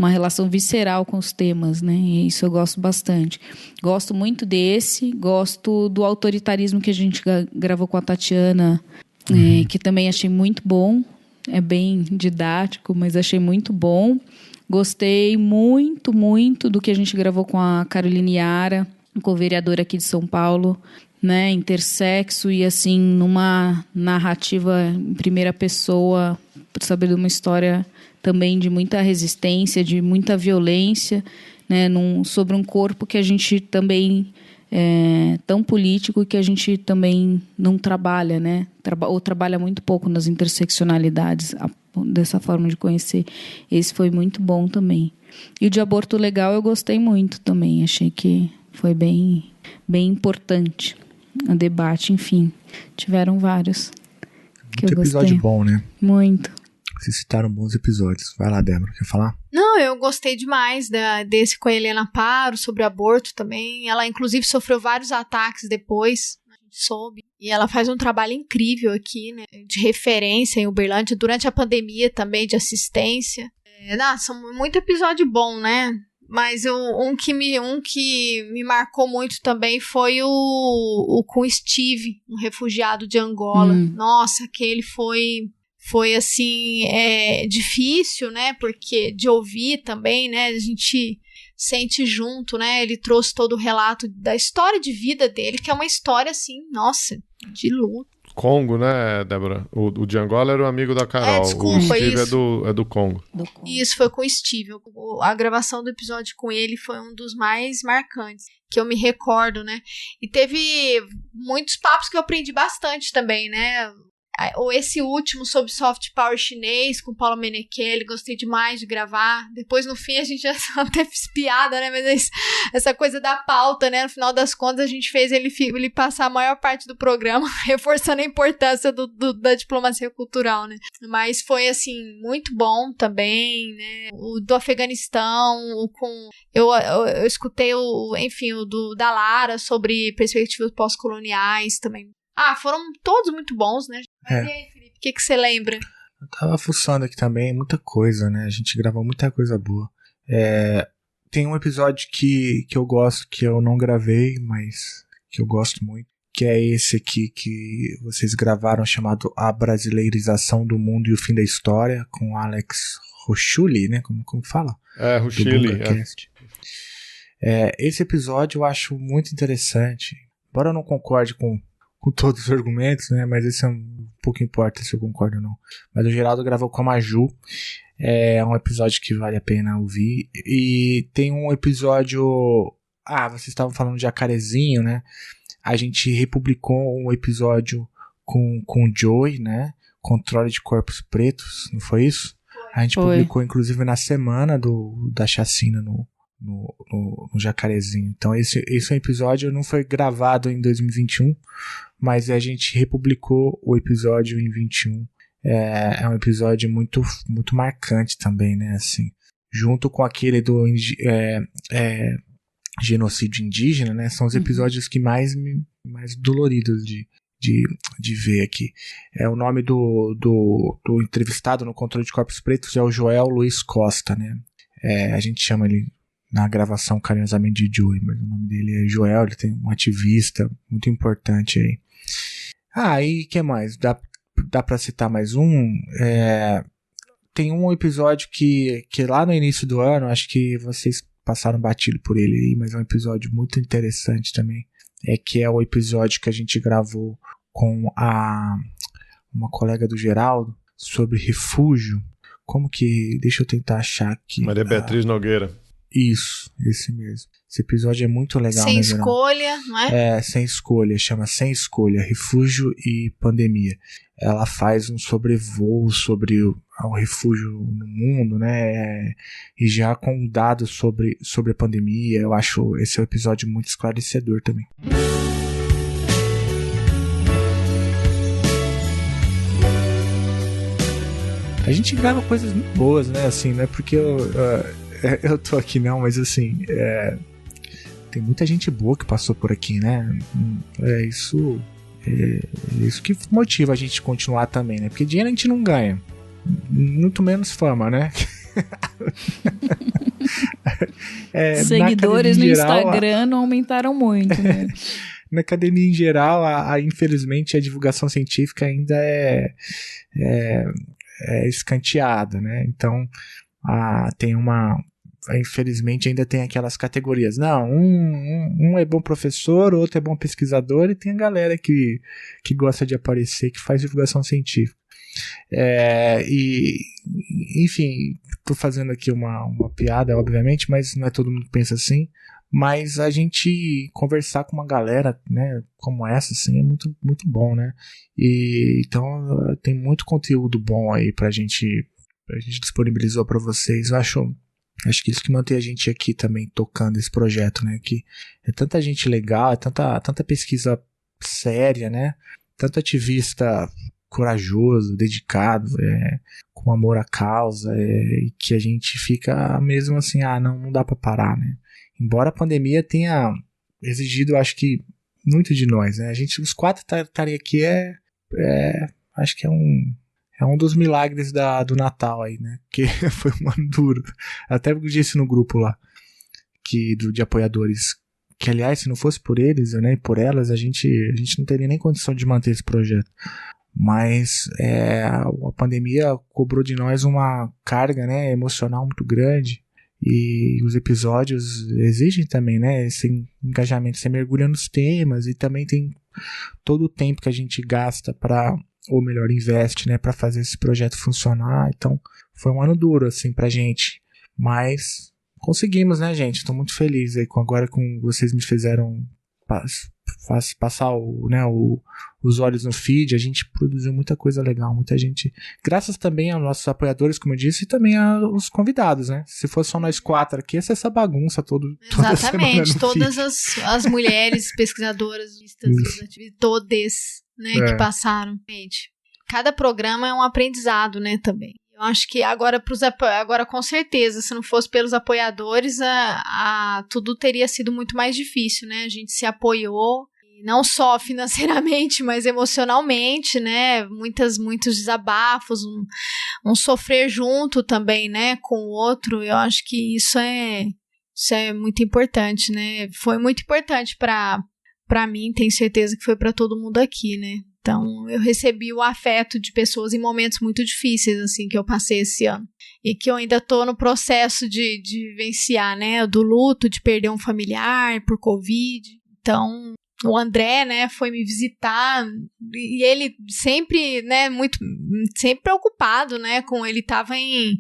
relação visceral com os temas, né? E isso eu gosto bastante. Gosto muito desse, gosto do autoritarismo que a gente gravou com a Tatiana, que também achei muito bom. é bem didático, mas achei muito bom. Gostei muito, muito do que a gente gravou com a Caroline Yara, co-vereadora aqui de São Paulo, né, intersexo e assim, numa narrativa em primeira pessoa, por saber de uma história também de muita resistência, de muita violência, né, sobre um corpo que a gente também é tão político e que a gente também não trabalha, né, ou trabalha muito pouco nas interseccionalidades, dessa forma de conhecer. Esse foi muito bom também. E o de aborto legal eu gostei muito também, achei que foi bem, bem importante o debate, enfim, tiveram vários que muito eu gostei. Episódio bom, né? Muito. Vocês citaram bons episódios. Vai lá, Débora, quer falar? Não, eu gostei demais desse com a Helena Paro, sobre aborto também. Ela, inclusive, sofreu vários ataques depois, a gente soube. E ela faz um trabalho incrível aqui, né? De referência em Uberlândia, durante a pandemia também, de assistência. São muito episódio bom, né? Mas um que me marcou muito também foi o com o Steve, um refugiado de Angola. Nossa, aquele foi assim, difícil, né, porque de ouvir também, né, a gente sente junto, né, ele trouxe todo o relato da história de vida dele, que é uma história assim, nossa, de luta. Congo, né, Débora? O de Angola era o amigo da Carol. Desculpa, o Steve isso. É do Congo. Isso, foi com o Steve. A gravação do episódio com ele foi um dos mais marcantes, que eu me recordo, né? E teve muitos papos que eu aprendi bastante também, né? Esse último sobre soft power chinês com o Paulo Menechele, gostei demais de gravar. Depois, no fim, a gente já até fez piada, né? Mas essa coisa da pauta, né? No final das contas, a gente fez ele passar a maior parte do programa, reforçando a importância da diplomacia cultural, né? Mas foi, assim, muito bom também, né? O do Afeganistão, eu escutei o da Lara sobre perspectivas pós-coloniais também. Foram todos muito bons, né? Mas e aí, Felipe, o que você lembra? Eu tava fuçando aqui também, muita coisa, né? A gente gravou muita coisa boa. Tem um episódio que eu gosto, que eu não gravei, mas que eu gosto muito, que é esse aqui que vocês gravaram, chamado A Brasileirização do Mundo e o Fim da História, com Alex Rochuli, né? Como fala? Rochuli. Esse episódio eu acho muito interessante, embora eu não concorde com todos os argumentos, né? Mas esse pouco importa se eu concordo ou não. Mas o Geraldo gravou com a Maju. É um episódio que vale a pena ouvir. E tem um episódio... vocês estavam falando de Jacarezinho, né? A gente republicou um episódio com o Joey, né? Controle de Corpos Pretos, não foi isso? A gente publicou, inclusive, na semana da chacina no Jacarezinho. Então esse episódio não foi gravado em 2021, mas a gente republicou o episódio em 21. É um episódio muito, muito marcante também, né? Assim, junto com aquele do genocídio indígena, né? São os episódios que mais doloridos de ver aqui. O nome do entrevistado no Controle de Corpos Pretos é o Joel Luiz Costa, né? A gente chama ele na gravação carinhosamente de Joey, mas o nome dele é Joel, ele tem um ativista muito importante aí. E o que mais? Dá pra citar mais um? Tem um episódio que lá no início do ano, acho que vocês passaram batido por ele aí, mas é um episódio muito interessante também, que é o episódio que a gente gravou com uma colega do Geraldo sobre refúgio. Como que... Deixa eu tentar achar aqui. Maria Beatriz Nogueira. Isso, esse mesmo. Esse episódio é muito legal, Sem né, escolha, não é? Sem escolha, chama Sem Escolha, Refúgio e Pandemia. Ela faz um sobrevoo sobre o refúgio no mundo, né, e já com dados sobre a pandemia. Eu acho esse episódio muito esclarecedor também. A gente grava coisas muito boas, né, assim, não é porque eu tô aqui não, mas assim, tem muita gente boa que passou por aqui, né? É isso que motiva a gente continuar também, né? Porque dinheiro a gente não ganha, muito menos fama, né? Seguidores no Instagram não aumentaram muito, né? Na academia em geral, infelizmente, a divulgação científica ainda escanteada, né? Então, infelizmente ainda tem aquelas categorias. Não, um é bom professor, outro é bom pesquisador, e tem a galera que gosta de aparecer, que faz divulgação científica. Enfim, tô fazendo aqui uma piada, obviamente, mas não é todo mundo que pensa assim. Mas a gente conversar com uma galera, né, como essa, assim, é muito, muito bom, né? E então tem muito conteúdo bom aí a gente disponibilizou para vocês. Eu acho que isso que mantém a gente aqui também tocando esse projeto, né? Que é tanta gente legal, é tanta pesquisa séria, né? Tanto ativista corajoso, dedicado, com amor à causa, e que a gente fica mesmo assim, não dá para parar, né? Embora a pandemia tenha exigido, acho que, muito de nós, né? Os 4 estarem aqui acho que é um dos milagres do Natal aí, né? Porque foi um ano duro. Até disse no grupo lá, de apoiadores, que aliás, se não fosse por eles, né, e por elas, a gente não teria nem condição de manter esse projeto. Mas a pandemia cobrou de nós uma carga, né, emocional muito grande. E os episódios exigem também, né, esse engajamento. Você mergulha nos temas e também tem todo o tempo que a gente gasta ou melhor, investe, né, para fazer esse projeto funcionar. Então, foi um ano duro, assim, pra gente. Mas conseguimos, né, gente? Estou muito feliz aí agora com vocês me fizeram passar os olhos no feed. A gente produziu muita coisa legal, muita gente, graças também aos nossos apoiadores, como eu disse, e também aos convidados, né? Se fosse só nós 4 aqui, ia ser essa bagunça toda exatamente, todas as mulheres pesquisadoras, todas, né, que passaram. Cada programa é um aprendizado, né, também. Eu acho que agora com certeza, se não fosse pelos apoiadores, tudo teria sido muito mais difícil, né? A gente se apoiou, não só financeiramente, mas emocionalmente, né? Muitos desabafos, um sofrer junto também, né? Com o outro. Eu acho que isso é muito importante, né? Foi muito importante para mim, tenho certeza que foi para todo mundo aqui, né? Então, eu recebi o afeto de pessoas em momentos muito difíceis, assim, que eu passei esse ano. E que eu ainda tô no processo de vivenciar, né? Do luto, de perder um familiar por Covid. Então, o André, né, foi me visitar e ele sempre, né, sempre preocupado, né, ele tava em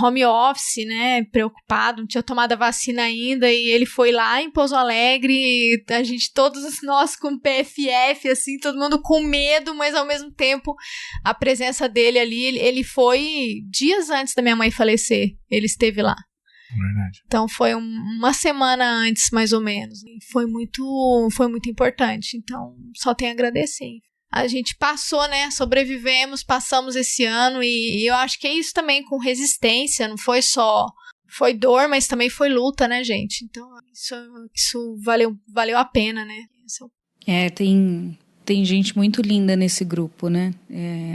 home office, né, preocupado, não tinha tomado a vacina ainda, e ele foi lá em Pouso Alegre, a gente, todos nós com PFF, assim, todo mundo com medo, mas ao mesmo tempo a presença dele ali, ele foi dias antes da minha mãe falecer, ele esteve lá. Verdade. Então foi uma semana antes, mais ou menos. E foi muito importante. Então, só tenho a agradecer. A gente passou, né? Sobrevivemos, passamos esse ano. E eu acho que é isso também, com resistência. Não foi só... Foi dor, mas também foi luta, né, gente? Então, isso valeu a pena, né? Tem gente muito linda nesse grupo, né?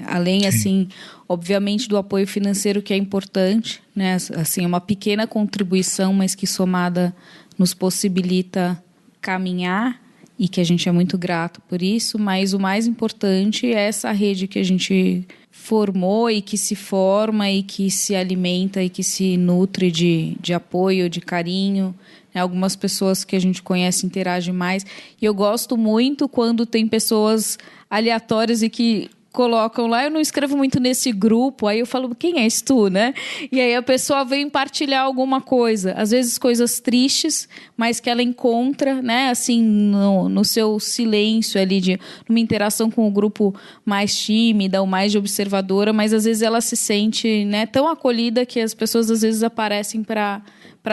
Além, assim, obviamente, do apoio financeiro, que é importante, né? Assim, é uma pequena contribuição, mas que somada nos possibilita caminhar, e que a gente é muito grato por isso. Mas o mais importante é essa rede que a gente formou e que se forma e que se alimenta e que se nutre de apoio, de carinho. Algumas pessoas que a gente conhece interagem mais. E eu gosto muito quando tem pessoas aleatórias e que colocam lá, eu não escrevo muito nesse grupo, aí eu falo, quem és tu, né? E aí a pessoa vem partilhar alguma coisa, às vezes coisas tristes, mas que ela encontra, né, assim, no seu silêncio ali, numa interação com o grupo mais tímida ou mais de observadora, mas às vezes ela se sente, né, tão acolhida que as pessoas às vezes aparecem para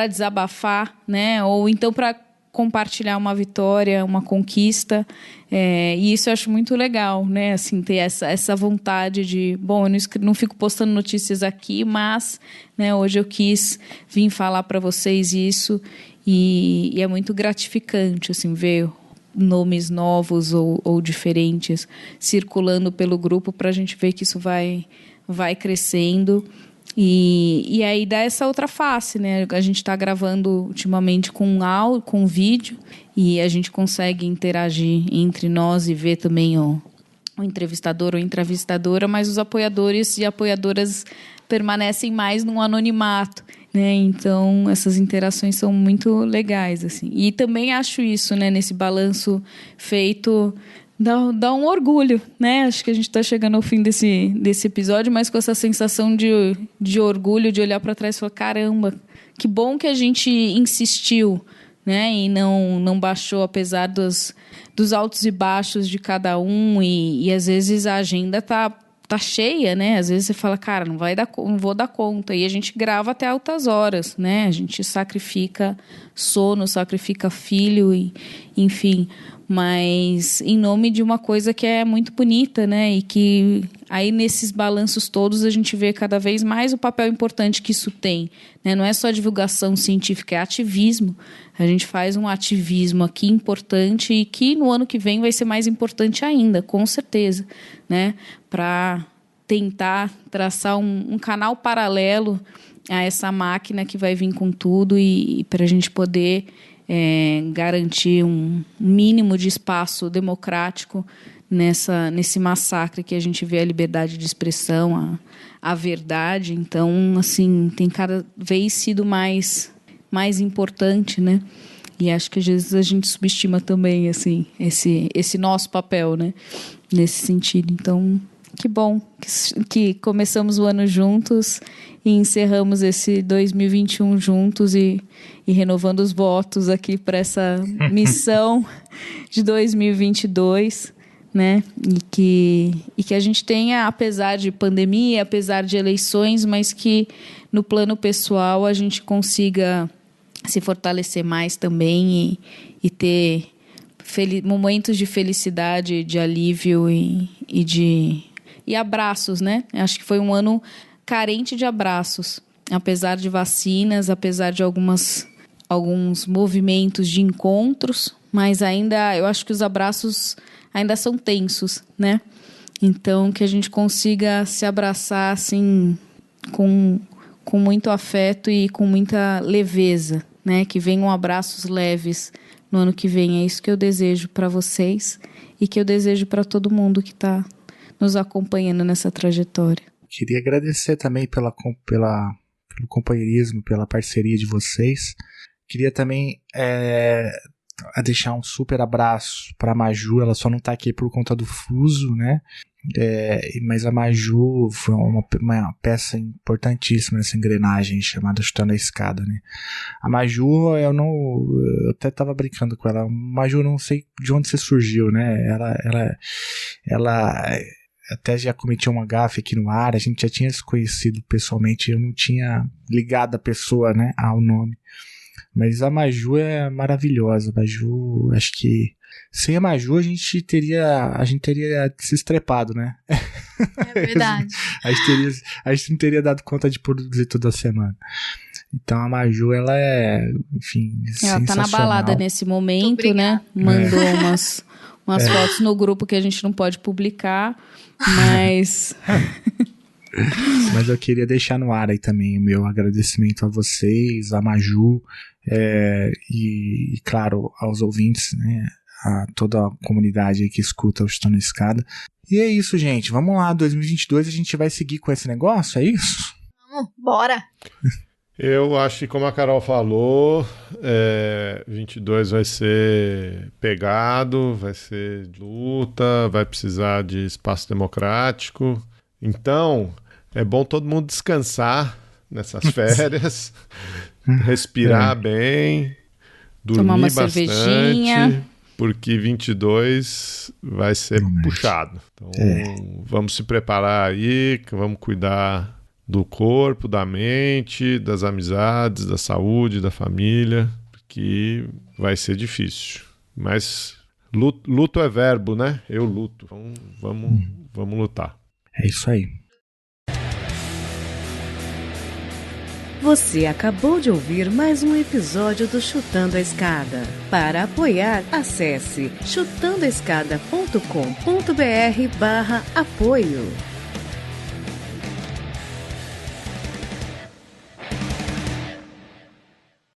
desabafar, né, ou então para compartilhar uma vitória, uma conquista, e isso eu acho muito legal, né? Assim, ter essa vontade de... Bom, eu não fico postando notícias aqui, mas, né, hoje eu quis vir falar para vocês isso, e é muito gratificante, assim, ver nomes novos ou diferentes circulando pelo grupo, para a gente ver que isso vai crescendo. E aí dá essa outra face, né? A gente está gravando ultimamente com vídeo, e a gente consegue interagir entre nós e ver também o entrevistador ou entrevistadora, mas os apoiadores e apoiadoras permanecem mais num anonimato, né? Então, essas interações são muito legais, assim. E também acho isso, né? Nesse balanço feito, dá um orgulho, né? Acho que a gente está chegando ao fim desse episódio, mas com essa sensação de orgulho, de olhar para trás e falar, caramba, que bom que a gente insistiu, né? E não baixou, apesar dos altos e baixos de cada um, e às vezes a agenda tá cheia, né? Às vezes você fala, cara, não vou dar conta. E a gente grava até altas horas, né? A gente sacrifica sono, sacrifica filho, e, enfim. Mas em nome de uma coisa que é muito bonita, né? E que aí nesses balanços todos a gente vê cada vez mais o papel importante que isso tem, né? Não é só divulgação científica, é ativismo. A gente faz um ativismo aqui importante e que no ano que vem vai ser mais importante ainda, com certeza, né? Para tentar traçar um canal paralelo a essa máquina que vai vir com tudo e para a gente poder garantir um mínimo de espaço democrático nesse massacre que a gente vê a liberdade de expressão, a verdade. Então, assim, tem cada vez sido mais importante, né? E acho que às vezes a gente subestima também, assim, esse nosso papel, né? Nesse sentido. Então, que bom que começamos o ano juntos e encerramos esse 2021 juntos e renovando os votos aqui para essa missão de 2022, né? E que a gente tenha, apesar de pandemia, apesar de eleições, mas que no plano pessoal a gente consiga se fortalecer mais também e ter momentos de felicidade, de alívio e abraços, né? Acho que foi um ano carente de abraços, apesar de vacinas, apesar de alguns movimentos de encontros, mas ainda eu acho que os abraços ainda são tensos, né? Então, que a gente consiga se abraçar assim com muito afeto e com muita leveza, né? Que venham abraços leves no ano que vem. É isso que eu desejo para vocês e que eu desejo para todo mundo que está nos acompanhando nessa trajetória. Queria agradecer também pelo companheirismo, pela parceria de vocês. Queria também deixar um super abraço para a Maju. Ela só não está aqui por conta do fuso, né? Mas a Maju foi uma peça importantíssima nessa engrenagem chamada Chutando a Escada, né? A Maju, eu até estava brincando com ela. Maju, não sei de onde você surgiu, né? Ela até já cometeu uma gafe aqui no ar, a gente já tinha se conhecido pessoalmente, eu não tinha ligado a pessoa, né, ao nome. Mas a Maju é maravilhosa. A Maju, acho que sem a Maju a gente teria se estrepado, né? É verdade. a gente não teria dado conta de produzir toda semana. Então a Maju, ela é, enfim, ela tá na balada nesse momento, né? Mandou umas fotos no grupo que a gente não pode publicar, mas... Mas eu queria deixar no ar aí também o meu agradecimento a vocês, a Maju, e claro, aos ouvintes, né? A toda a comunidade aí que escuta o Chutando a Escada. E é isso, gente. Vamos lá, 2022 a gente vai seguir com esse negócio, é isso? Vamos, bora! Eu acho que, como a Carol falou, 22 vai ser pegado, vai ser de luta, vai precisar de espaço democrático. Então, é bom todo mundo descansar nessas férias, respirar bem, dormir tomar uma bastante, cervejinha, porque 22 vai ser puxado. Então, vamos se preparar aí, vamos cuidar do corpo, da mente, das amizades, da saúde, da família, que vai ser difícil. Mas luto é verbo, né? Eu luto. Então, vamos lutar. É isso aí. Você acabou de ouvir mais um episódio do Chutando a Escada. Para apoiar, acesse chutandoaescada.com.br/apoio.